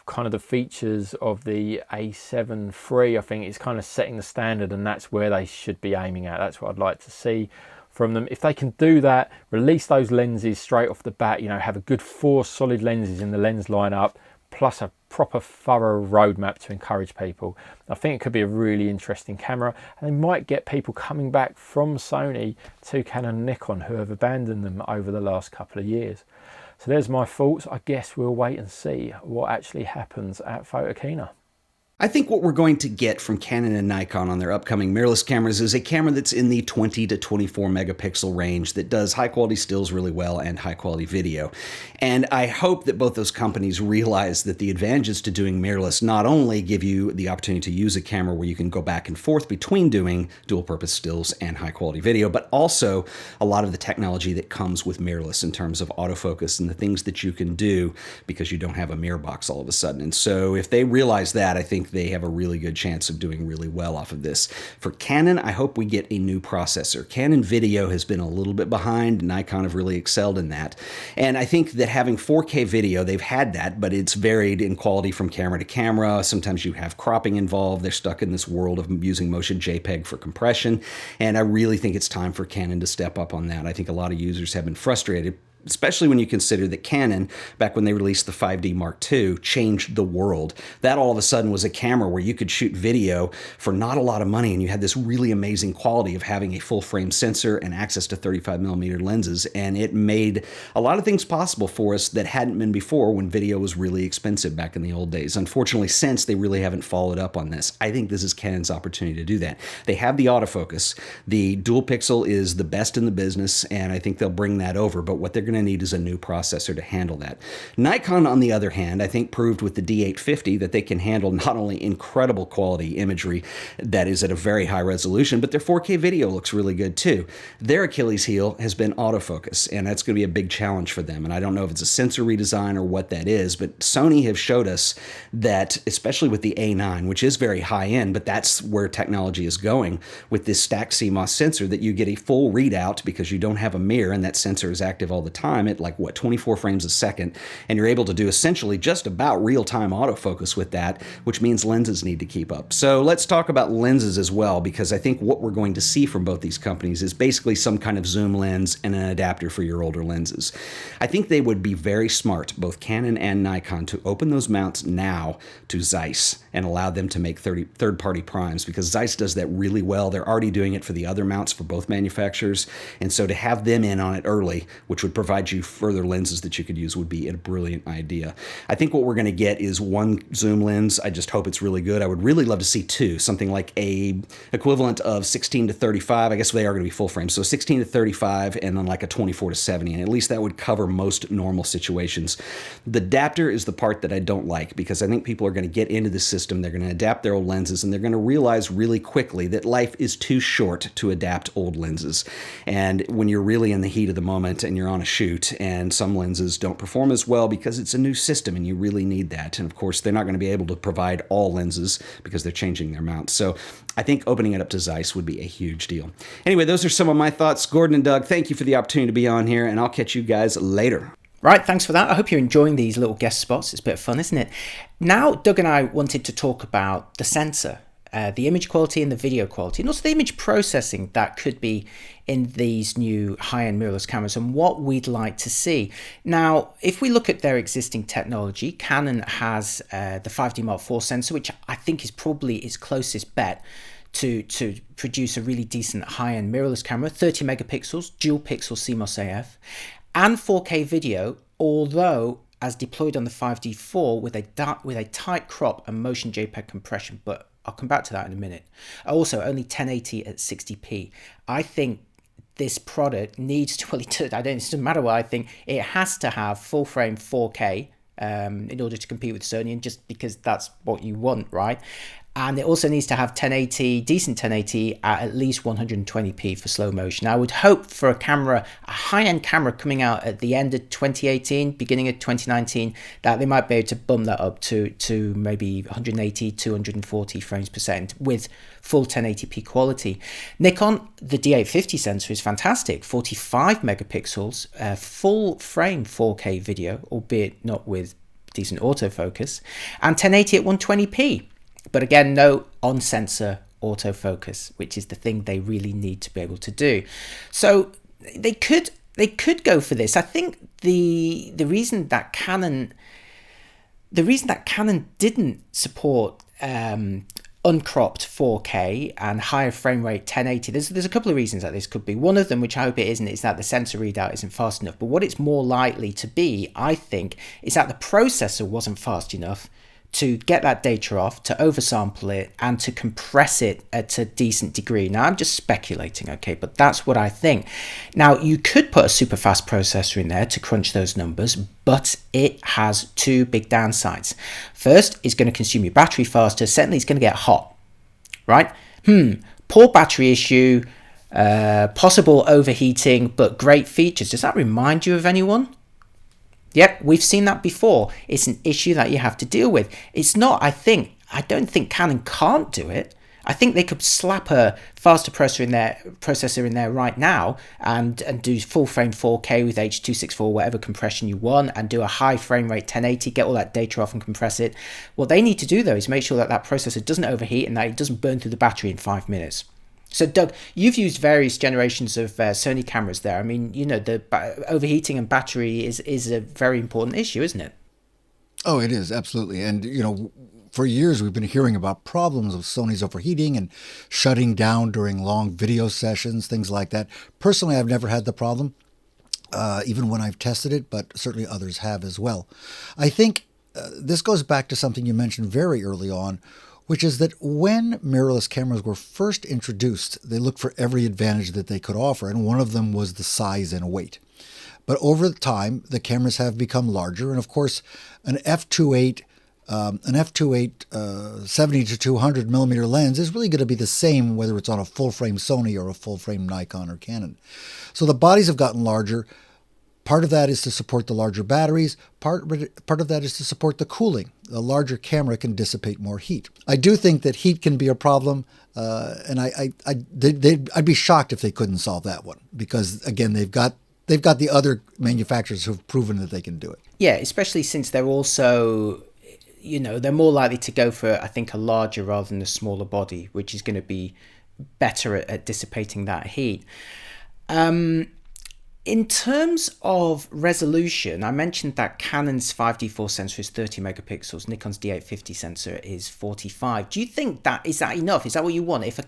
kind of the features of the A7 III, I think is kind of setting the standard, and that's where they should be aiming at. That's what I'd like to see from them. If they can do that, release those lenses straight off the bat, you know, have a good 4 solid lenses in the lens lineup, plus a proper thorough roadmap to encourage people, I think it could be a really interesting camera, and they might get people coming back from Sony to Canon and Nikon who have abandoned them over the last couple of years. So there's my thoughts. I guess we'll wait and see what actually happens at Photokina. I think what we're going to get from Canon and Nikon on their upcoming mirrorless cameras is a camera that's in the 20 to 24 megapixel range that does high quality stills really well and high quality video. And I hope that both those companies realize that the advantages to doing mirrorless not only give you the opportunity to use a camera where you can go back and forth between doing dual purpose stills and high quality video, but also a lot of the technology that comes with mirrorless in terms of autofocus and the things that you can do because you don't have a mirror box all of a sudden. And so if they realize that, I think they have a really good chance of doing really well off of this. For Canon, I hope we get a new processor. Canon video has been a little bit behind. Nikon have really excelled in that. And I think that having 4K video, they've had that, but it's varied in quality from camera to camera. Sometimes you have cropping involved. They're stuck in this world of using motion JPEG for compression. And I really think it's time for Canon to step up on that. I think a lot of users have been frustrated, especially when you consider that Canon, back when they released the 5D Mark II, changed the world. That all of a sudden was a camera where you could shoot video for not a lot of money, and you had this really amazing quality of having a full-frame sensor and access to 35mm lenses, and it made a lot of things possible for us that hadn't been before when video was really expensive back in the old days. Unfortunately, since, they really haven't followed up on this. I think this is Canon's opportunity to do that. They have the autofocus. The dual pixel is the best in the business, and I think they'll bring that over, but what they're going to need is a new processor to handle that. Nikon, on the other hand, I think proved with the D850 that they can handle not only incredible quality imagery that is at a very high resolution, but their 4K video looks really good too. Their Achilles heel has been autofocus, and that's going to be a big challenge for them. And I don't know if it's a sensor redesign or what that is, but Sony have showed us that, especially with the A9, which is very high end, but that's where technology is going with this stacked CMOS sensor, that you get a full readout because you don't have a mirror and that sensor is active all the time at 24 frames a second, and you're able to do essentially just about real-time autofocus with that, which means lenses need to keep up. So let's talk about lenses as well, because I think what we're going to see from both these companies is basically some kind of zoom lens and an adapter for your older lenses. I think they would be very smart, both Canon and Nikon, to open those mounts now to Zeiss and allow them to make third-party primes, because Zeiss does that really well. They're already doing it for the other mounts for both manufacturers, and so to have them in on it early, which would provide you further lenses that you could use, would be a brilliant idea. I think what we're going to get is one zoom lens. I just hope it's really good. I would really love to see two, something like a equivalent of 16 to 35. I guess they are going to be full frame, so 16 to 35 and then like a 24 to 70, and at least that would cover most normal situations. The adapter is the part that I don't like, because I think people are going to get into the system, they're going to adapt their old lenses, and they're going to realize really quickly that life is too short to adapt old lenses. And when you're really in the heat of the moment and you're on a shoot, and some lenses don't perform as well because it's a new system and you really need that. And of course, they're not going to be able to provide all lenses because they're changing their mounts. So I think opening it up to Zeiss would be a huge deal. Anyway, those are some of my thoughts. Gordon and Doug, thank you for the opportunity to be on here, and I'll catch you guys later. Right, thanks for that. I hope you're enjoying these little guest spots. It's a bit of fun, isn't it? Now, Doug and I wanted to talk about the sensor, the image quality and the video quality, and also the image processing that could be in these new high-end mirrorless cameras, and what we'd like to see. Now, if we look at their existing technology, Canon has the 5D Mark IV sensor, which I think is probably its closest bet to produce a really decent high-end mirrorless camera, 30 megapixels, dual pixel CMOS AF, and 4K video, although as deployed on the 5D4 with a tight crop and motion JPEG compression, but I'll come back to that in a minute. Also, only 1080 at 60p. I think this product needs to, it doesn't matter what I think, it has to have full frame 4K in order to compete with Sony, and just because that's what you want, right? And it also needs to have 1080, decent 1080 at least 120p for slow motion. I would hope for a high-end camera coming out at the end of 2018, beginning of 2019, that they might be able to bump that up to maybe 180, 240 frames per second with full 1080p quality. Nikon, the D850 sensor is fantastic, 45 megapixels, full frame 4K video, albeit not with decent autofocus, and 1080 at 120p. But again, no on-sensor autofocus, which is the thing they really need to be able to do. So they could go for this. I think the reason that Canon didn't support uncropped 4K and higher frame rate 1080, there's a couple of reasons that this could be. One of them, which I hope it isn't, is that the sensor readout isn't fast enough. But what it's more likely to be, I think, is that the processor wasn't fast enough to get that data off, to oversample it, and to compress it at a decent degree. Now, I'm just speculating, okay, but that's what I think. Now, you could put a super fast processor in there to crunch those numbers, but it has two big downsides. First, it's going to consume your battery faster. Secondly, it's going to get hot, right? Poor battery issue, possible overheating, but great features. Does that remind you of anyone? Yep, we've seen that before. It's an issue that you have to deal with. It's not, I don't think Canon can't do it. I think they could slap a faster processor in there right now and do full frame 4K with H.264, whatever compression you want, and do a high frame rate 1080, get all that data off and compress it. What they need to do, though, is make sure that that processor doesn't overheat and that it doesn't burn through the battery in 5 minutes. So, Doug, you've used various generations of Sony cameras there. I mean, the overheating and battery is a very important issue, isn't it? Oh, it is, absolutely. And, for years we've been hearing about problems with Sony's overheating and shutting down during long video sessions, things like that. Personally, I've never had the problem, even when I've tested it, but certainly others have as well. I think this goes back to something you mentioned very early on, which is that when mirrorless cameras were first introduced, they looked for every advantage that they could offer, and one of them was the size and weight. But over time, the cameras have become larger, and of course, an f2.8 70 to 200 millimeter lens is really going to be the same whether it's on a full-frame Sony or a full-frame Nikon or Canon. So the bodies have gotten larger. Part of that is to support the larger batteries. Part of that is to support the cooling. A larger camera can dissipate more heat. I do think that heat can be a problem, and I'd be shocked if they couldn't solve that one because, again, they've got the other manufacturers who've proven that they can do it. Yeah, especially since they're also, they're more likely to go for, I think, a larger rather than a smaller body, which is going to be better at dissipating that heat. In terms of resolution, I mentioned that Canon's 5D4 sensor is 30 megapixels, Nikon's D850 sensor is 45. Do you think is that enough? Is that what you want? If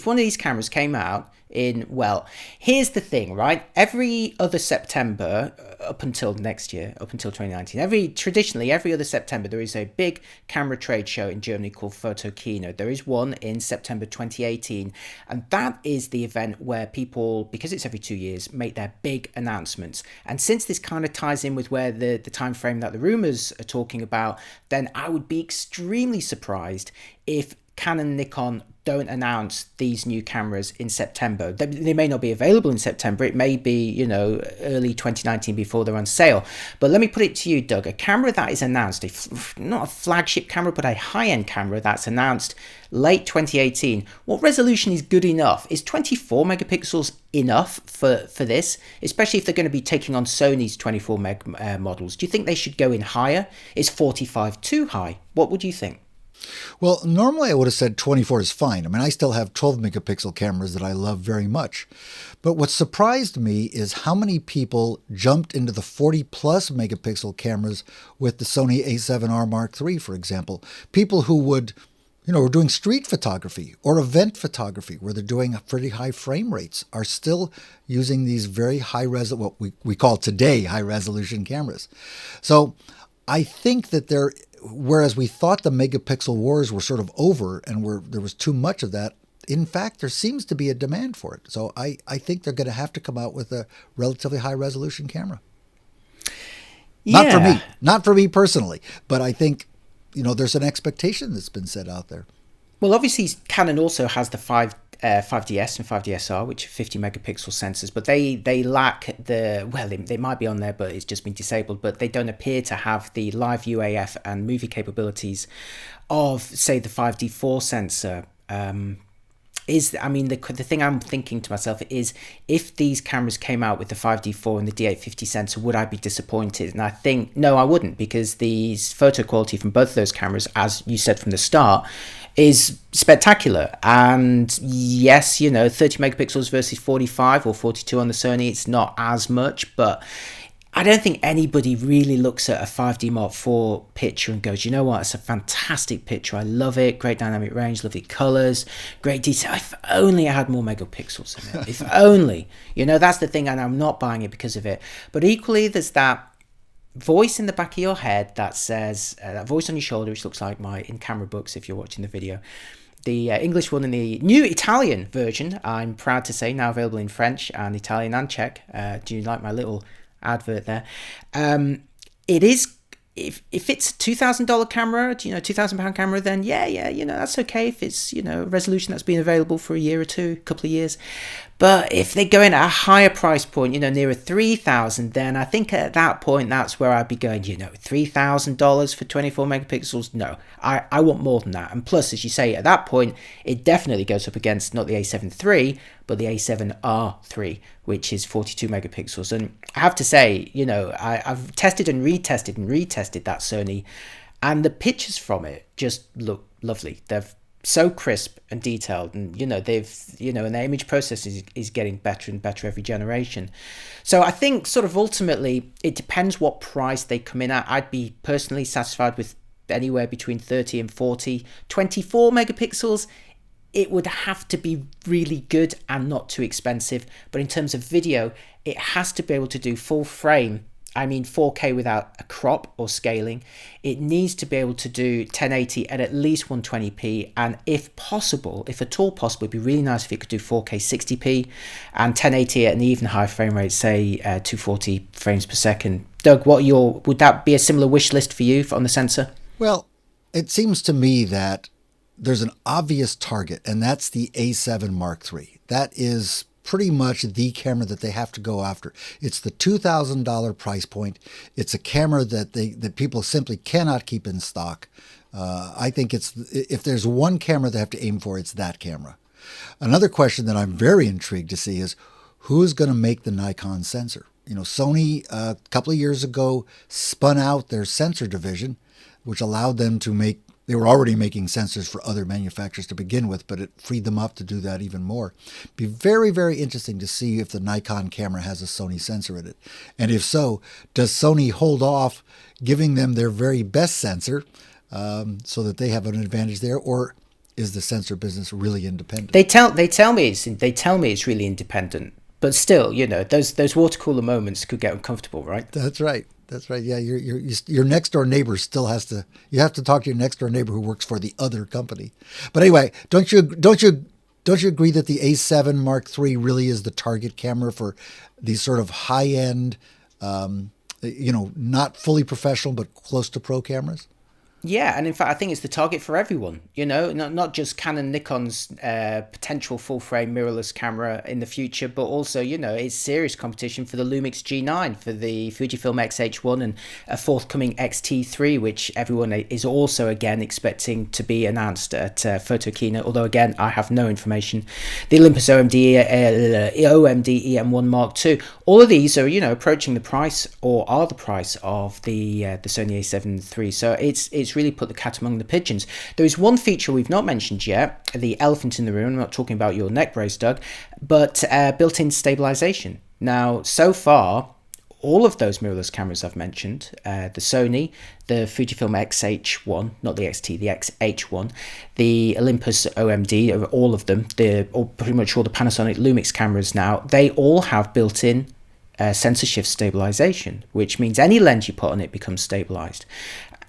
one of these cameras came out here's the thing, right? Every other September, up until next year, up until 2019, traditionally every other September, there is a big camera trade show in Germany called Photo Kino. There is one in September 2018, and that is the event where people, because it's every 2 years, make their big announcements. And since this kind of ties in with where the time frame that the rumors are talking about, then I would be extremely surprised if Canon Nikon don't announce these new cameras in September. They may not be available in September. It may be, early 2019 before they're on sale. But let me put it to you, Doug. A camera that is announced, not a flagship camera, but a high-end camera that's announced late 2018. What resolution is good enough? Is 24 megapixels enough for this? Especially if they're going to be taking on Sony's 24 meg models. Do you think they should go in higher? Is 45 too high? What would you think? Well, normally I would have said 24 is fine. I mean, I still have 12 megapixel cameras that I love very much. But what surprised me is how many people jumped into the 40 plus megapixel cameras with the Sony a7R Mark III, for example. People who were doing street photography or event photography where they're doing pretty high frame rates are still using these very what we call today high resolution cameras. So I think that whereas we thought the megapixel wars were sort of over and there was too much of that, in fact, there seems to be a demand for it. So I think they're going to have to come out with a relatively high-resolution camera. Yeah. Not for me personally, but I think, there's an expectation that's been set out there. Well, obviously, Canon also has the 5DS and 5DSR, which are 50 megapixel sensors, but they lack they might be on there, but it's just been disabled, but they don't appear to have the live UAF and movie capabilities of, say, the 5D4 sensor. The thing I'm thinking to myself is, if these cameras came out with the 5D4 and the D850 sensor, would I be disappointed? And I think, no, I wouldn't, because the photo quality from both of those cameras, as you said from the start, is spectacular. And yes, 30 megapixels versus 45 or 42 on the Sony, it's not as much, but I don't think anybody really looks at a 5D Mark IV picture and goes, you know what, it's a fantastic picture, I love it, great dynamic range, lovely colors, great detail. If only I had more megapixels in it. If only. That's the thing, and I'm not buying it because of it. But equally, there's that voice in the back of your head that says, that voice on your shoulder, which looks like my in-camera books if you're watching the video. The English one and the new Italian version, I'm proud to say, now available in French and Italian and Czech. Do you like my little advert there? It is, if it's a $2,000 camera, £2,000 camera, then yeah, that's okay if it's, a resolution that's been available for a year or two, a couple of years. But if they go in at a higher price point, nearer 3,000, then I think at that point, that's where I'd be going, $3,000 for 24 megapixels. No, I want more than that. And plus, as you say, at that point, it definitely goes up against not the A7 III, but the A7R III, which is 42 megapixels. And I have to say, I've tested and retested that Sony, and the pictures from it just look lovely. They're so crisp and detailed, and and the image processing is getting better and better every generation. So I think sort of ultimately it depends what price they come in at. I'd be personally satisfied with anywhere between 30 and 40. 24 megapixels, it would have to be really good and not too expensive. But in terms of video, it has to be able to do full frame. I mean 4K without a crop or scaling. It needs to be able to do 1080 at least 120p, and if possible, if at all possible, it'd be really nice if it could do 4K 60p and 1080 at an even higher frame rate, say 240 frames per second. Doug, would that be a similar wish list for you on the sensor? Well, it seems to me that there's an obvious target, and that's the A7 Mark III. That is pretty much the camera that they have to go after. It's the $2,000 price point. It's a camera that people simply cannot keep in stock. I think if there's one camera they have to aim for, it's that camera. Another question that I'm very intrigued to see is who's going to make the Nikon sensor? Sony a couple of years ago spun out their sensor division, which allowed them to make. They were already making sensors for other manufacturers to begin with, but it freed them up to do that even more. Be very, very interesting to see if the Nikon camera has a Sony sensor in it. And if so, does Sony hold off giving them their very best sensor so that they have an advantage there, or is the sensor business really independent? They tell me it's really independent, but still, those water cooler moments could get uncomfortable, right? That's right. That's right. Yeah, your next door neighbor still has to. You have to talk to your next door neighbor who works for the other company. But anyway, don't you agree that the A7 Mark III really is the target camera for these sort of high end, not fully professional but close to pro cameras? Yeah, and in fact, I think it's the target for everyone, not just Canon Nikon's potential full-frame mirrorless camera in the future, but also, it's serious competition for the Lumix G9, for the Fujifilm X-H1 and a forthcoming X-T3, which everyone is also, again, expecting to be announced at Photo Keynote, although, again, I have no information. The Olympus OMD EM1 Mark II, all of these are, approaching the price or are the price of the Sony A7 III, so it's really put the cat among the pigeons. There is one feature we've not mentioned yet, the elephant in the room. I'm not talking about your neck brace, Doug, but built-in stabilization. Now, so far, all of those mirrorless cameras I've mentioned, the Sony, the Fujifilm X-H1, not the XT, the X-H1, the Olympus OMD, all of them, pretty much all the Panasonic Lumix cameras now, they all have built-in sensor shift stabilization, which means any lens you put on it becomes stabilized,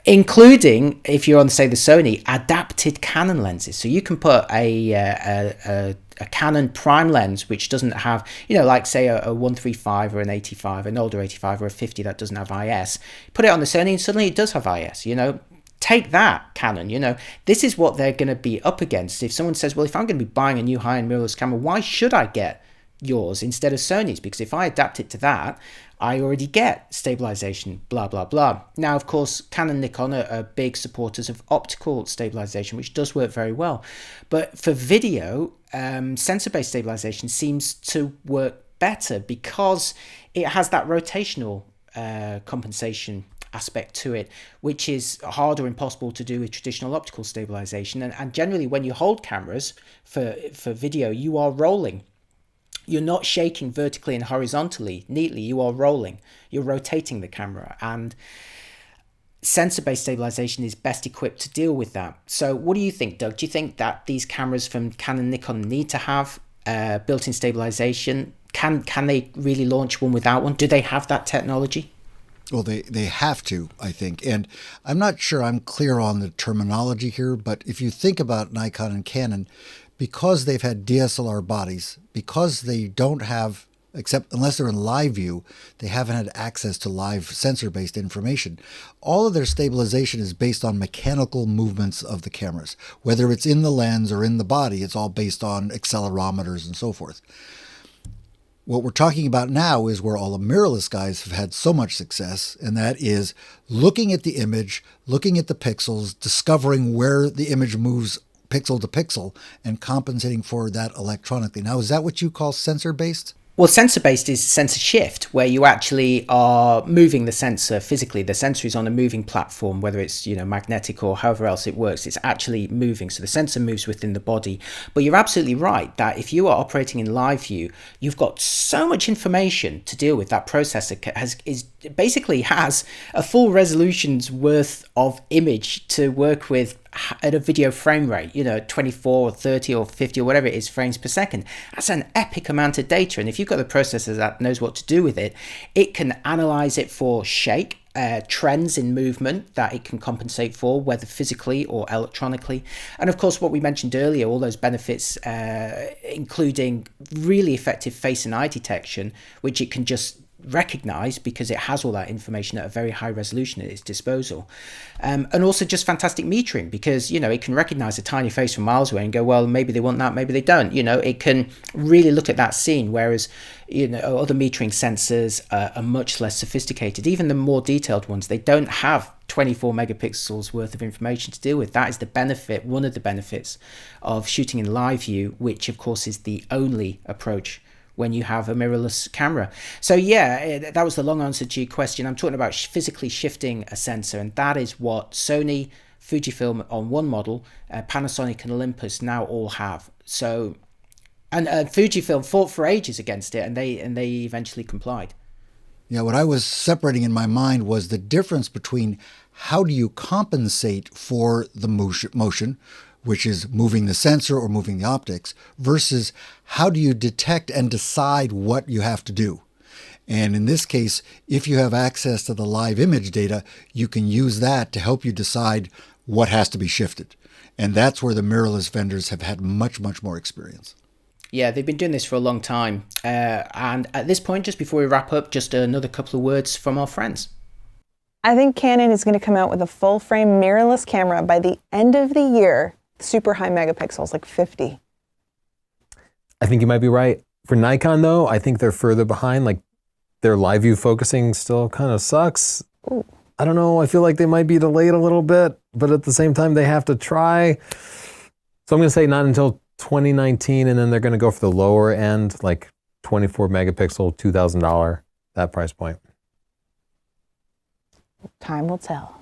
including, if you're on, say, the Sony, adapted Canon lenses. So you can put a Canon prime lens which doesn't have, like say a 135 or an 85, an older 85 or a 50 that doesn't have IS. Put it on the Sony and suddenly it does have IS, Take that, Canon, This is what they're going to be up against. If someone says, well, if I'm going to be buying a new high-end mirrorless camera, why should I get yours instead of Sony's? Because if I adapt it to that, I already get stabilization, blah, blah, blah. Now, of course, Canon Nikon are big supporters of optical stabilization, which does work very well. But for video, sensor-based stabilization seems to work better because it has that rotational compensation aspect to it, which is harder and impossible to do with traditional optical stabilization. And generally, when you hold cameras for video, you are rolling. You're not shaking vertically and horizontally neatly, you are rolling. You're rotating the camera, and sensor-based stabilization is best equipped to deal with that. So what do you think, Doug? Do you think that these cameras from Canon Nikon need to have built-in stabilization? Can they really launch one without one? Do they have that technology? Well, they have to, I think. And I'm not sure I'm clear on the terminology here, but if you think about Nikon and Canon, because they've had DSLR bodies, because they don't have, except unless they're in live view, they haven't had access to live sensor-based information. All of their stabilization is based on mechanical movements of the cameras. Whether it's in the lens or in the body, it's all based on accelerometers and so forth. What we're talking about now is where all the mirrorless guys have had so much success, and that is looking at the image, looking at the pixels, discovering where the image moves pixel to pixel, and compensating for that electronically. Now, is that what you call sensor-based? Well, sensor-based is sensor shift, where you actually are moving the sensor physically. The sensor is on a moving platform, whether it's magnetic or however else it works. It's actually moving, so the sensor moves within the body. But you're absolutely right that if you are operating in live view, you've got so much information to deal with. That processor basically has a full resolution's worth of image to work with at a video frame rate, 24 or 30 or 50 or whatever it is frames per second. That's an epic amount of data. And if you've got a processor that knows what to do with it, it can analyze it for shake, trends in movement that it can compensate for, whether physically or electronically. And of course, what we mentioned earlier, all those benefits, including really effective face and eye detection, which it can just recognize because it has all that information at a very high resolution at its disposal, and also just fantastic metering because it can recognize a tiny face from miles away and go, well, maybe they want that, maybe they don't. It can really look at that scene, whereas other metering sensors are much less sophisticated. Even the more detailed ones, they don't have 24 megapixels worth of information to deal with. That is the benefit, one of the benefits of shooting in live view, which of course is the only approach when you have a mirrorless camera. So yeah, that was the long answer to your question. I'm talking about physically shifting a sensor, and that is what Sony, Fujifilm on one model, Panasonic and Olympus now all have. So, and Fujifilm fought for ages against it, and they eventually complied. Yeah, what I was separating in my mind was the difference between how do you compensate for the motion, which is moving the sensor or moving the optics, versus how do you detect and decide what you have to do. And in this case, if you have access to the live image data, you can use that to help you decide what has to be shifted. And that's where the mirrorless vendors have had much, much more experience. Yeah, they've been doing this for a long time. And at this point, just before we wrap up, just another couple of words from our friends. I think Canon is going to come out with a full-frame mirrorless camera by the end of the year. Super high megapixels, like 50. I think you might be right. For Nikon, though, I think they're further behind. Like, their live view focusing still kind of sucks. Ooh. I don't know. I feel like they might be delayed a little bit, but at the same time, they have to try. So I'm going to say not until 2019, and then they're going to go for the lower end, like 24 megapixel, $2,000, that price point. Time will tell.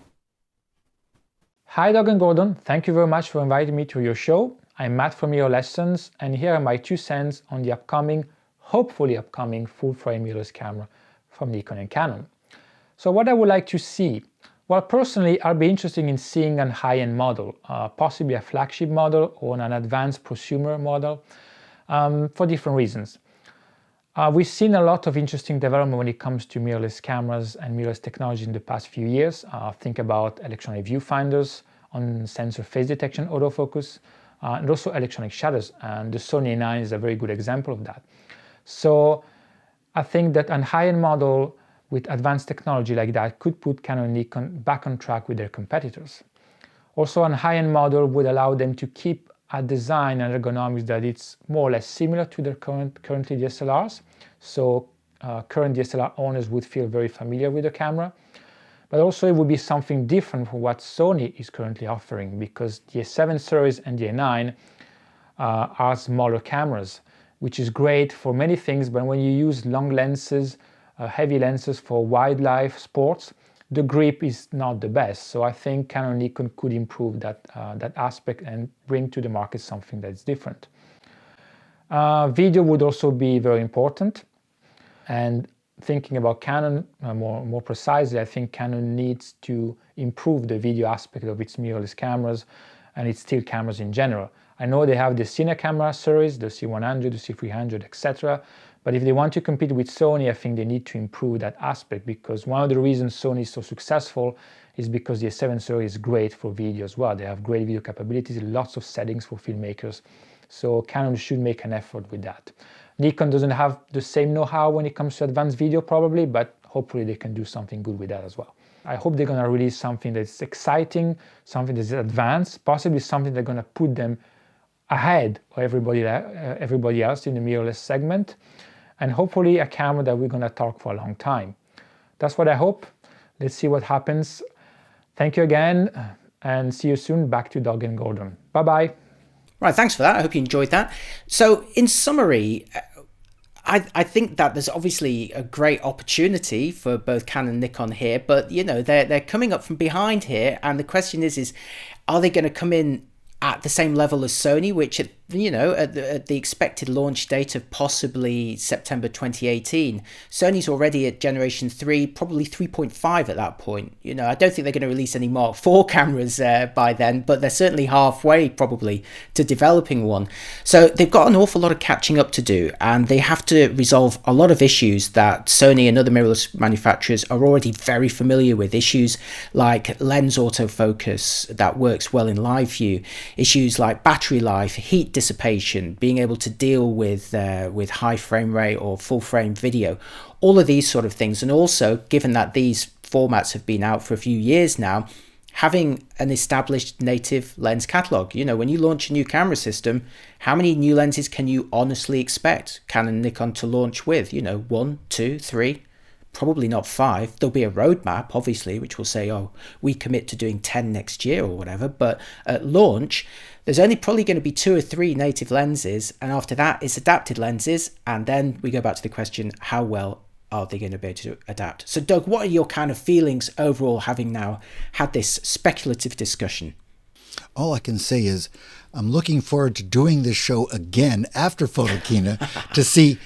Hi Doug and Gordon, thank you very much for inviting me to your show. I'm Matt from Your Lessons, and here are my 2 cents on the hopefully upcoming full-frame mirrorless camera from Nikon and Canon. So what I would like to see? Well, personally, I'll be interested in seeing a high-end model, possibly a flagship model or an advanced prosumer model, for different reasons. We've seen a lot of interesting development when it comes to mirrorless cameras and mirrorless technology in the past few years. Think about electronic viewfinders on sensor face detection, autofocus, and also electronic shutters. And the Sony A9 is a very good example of that. So I think that a high-end model with advanced technology like that could put Canon and Nikon back on track with their competitors. Also, a high-end model would allow them to keep a design and ergonomics that it's more or less similar to their currently DSLRs. So current DSLR owners would feel very familiar with the camera. But also it would be something different from what Sony is currently offering, because the A7 series and the A9 are smaller cameras, which is great for many things, but when you use long lenses, heavy lenses for wildlife sports, the grip is not the best. So I think Canon and Nikon could improve that aspect and bring to the market something that's different. Video would also be very important. And thinking about Canon more precisely, I think Canon needs to improve the video aspect of its mirrorless cameras and its still cameras in general. I know they have the Cine camera series, the C100, the C300, etc. But if they want to compete with Sony, I think they need to improve that aspect, because one of the reasons Sony is so successful is because the A7 series is great for video as well. They have great video capabilities, lots of settings for filmmakers. So Canon should make an effort with that. Nikon doesn't have the same know-how when it comes to advanced video probably, but hopefully they can do something good with that as well. I hope they're going to release something that's exciting, something that's advanced, possibly something that's going to put them ahead of everybody else in the mirrorless segment, and hopefully a camera that we're going to talk for a long time. That's what I hope. Let's see what happens. Thank you again, and see you soon. Back to Doug and Gordon. Bye-bye. Right, thanks for that. I hope you enjoyed that. So in summary, I think that there's obviously a great opportunity for both Canon and Nikon here, but they're coming up from behind here, and the question is are they going to come in at the same level as Sony, which at the expected launch date of possibly September 2018, Sony's already at generation 3, probably 3.5 at that point. I don't think they're going to release any Mark IV cameras by then, but they're certainly halfway probably to developing one. So they've got an awful lot of catching up to do, and they have to resolve a lot of issues that Sony and other mirrorless manufacturers are already very familiar with. Issues like lens autofocus that works well in live view, issues like battery life, heat dissipation, being able to deal with high frame rate or full frame video, all of these sort of things. And also, given that these formats have been out for a few years now, having an established native lens catalog. When you launch a new camera system, how many new lenses can you honestly expect Canon and Nikon to launch with? 1, 2, 3, probably not 5. There'll be a roadmap, obviously, which will say, oh, we commit to doing 10 next year or whatever. But at launch, there's only probably going to be 2 or 3 native lenses. And after that, it's adapted lenses. And then we go back to the question, how well are they going to be able to adapt? So, Doug, what are your kind of feelings overall, having now had this speculative discussion? All I can say is I'm looking forward to doing this show again after Photokina to see.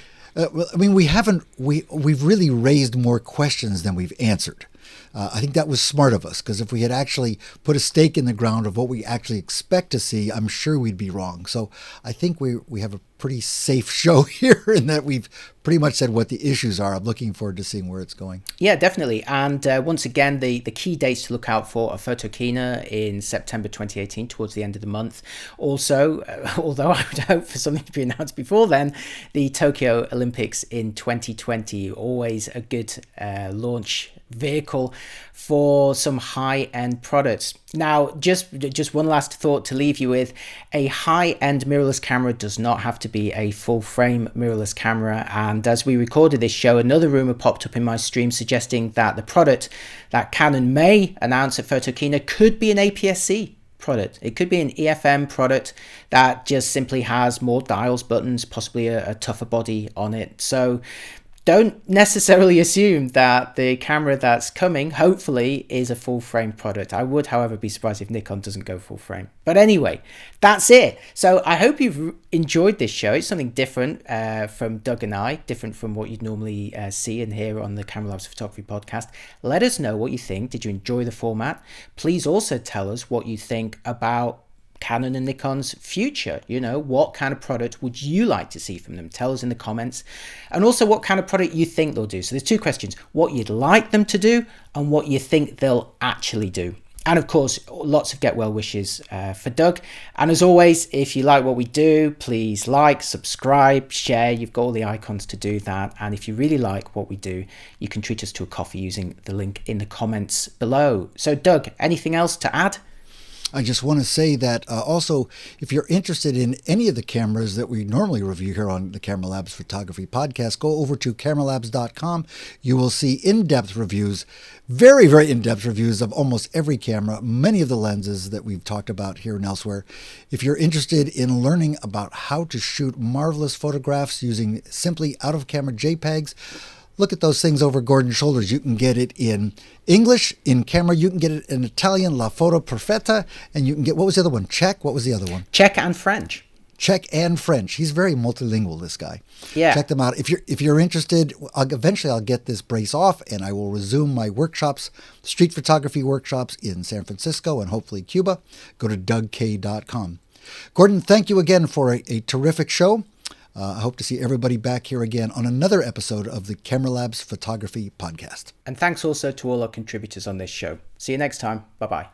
We've really raised more questions than we've answered. I think that was smart of us, because if we had actually put a stake in the ground of what we actually expect to see, I'm sure we'd be wrong. So I think we have a pretty safe show here in that we've pretty much said what the issues are. I'm looking forward to seeing where it's going. Yeah, definitely. And once again, the key dates to look out for are Photokina in September 2018, towards the end of the month. Also, although I would hope for something to be announced before then, the Tokyo Olympics in 2020. Always a good launch vehicle for some high-end products. Now, just one last thought to leave you with. A high-end mirrorless camera does not have to be a full-frame mirrorless camera, and as we recorded this show, another rumor popped up in my stream suggesting that the product that Canon may announce at Photokina could be an APS-C product. It could be an EFM product that just simply has more dials, buttons, possibly a tougher body on it. So don't necessarily assume that the camera that's coming, hopefully, is a full frame product. I would, however, be surprised if Nikon doesn't go full frame. But anyway, that's it. So I hope you've enjoyed this show. It's something different from Doug and I, different from what you'd normally see and hear on the Camera Labs Photography podcast. Let us know what you think. Did you enjoy the format? Please also tell us what you think about Canon and Nikon's future. What kind of product would you like to see from them? Tell us in the comments. And also what kind of product you think they'll do. So there's 2 questions: what you'd like them to do and what you think they'll actually do. And of course, lots of get well wishes for Doug. And as always, if you like what we do, please like, subscribe, share. You've got all the icons to do that. And if you really like what we do, you can treat us to a coffee using the link in the comments below. So Doug, anything else to add? I just want to say that also, if you're interested in any of the cameras that we normally review here on the Camera Labs Photography Podcast, go over to cameralabs.com. You will see in-depth reviews, very, very in-depth reviews of almost every camera, many of the lenses that we've talked about here and elsewhere. If you're interested in learning about how to shoot marvelous photographs using simply out-of-camera JPEGs, look at those things over Gordon's shoulders. You can get it in English, in camera. You can get it in Italian, La Foto Perfetta. And you can get, what was the other one? Czech? What was the other one? Czech and French. Czech and French. He's very multilingual, this guy. Yeah. Check them out. If you're interested, eventually I'll get this brace off and I will resume my workshops, street photography workshops in San Francisco and hopefully Cuba. Go to dougk.com. Gordon, thank you again for a terrific show. I hope to see everybody back here again on another episode of the Camera Labs Photography Podcast. And thanks also to all our contributors on this show. See you next time. Bye-bye.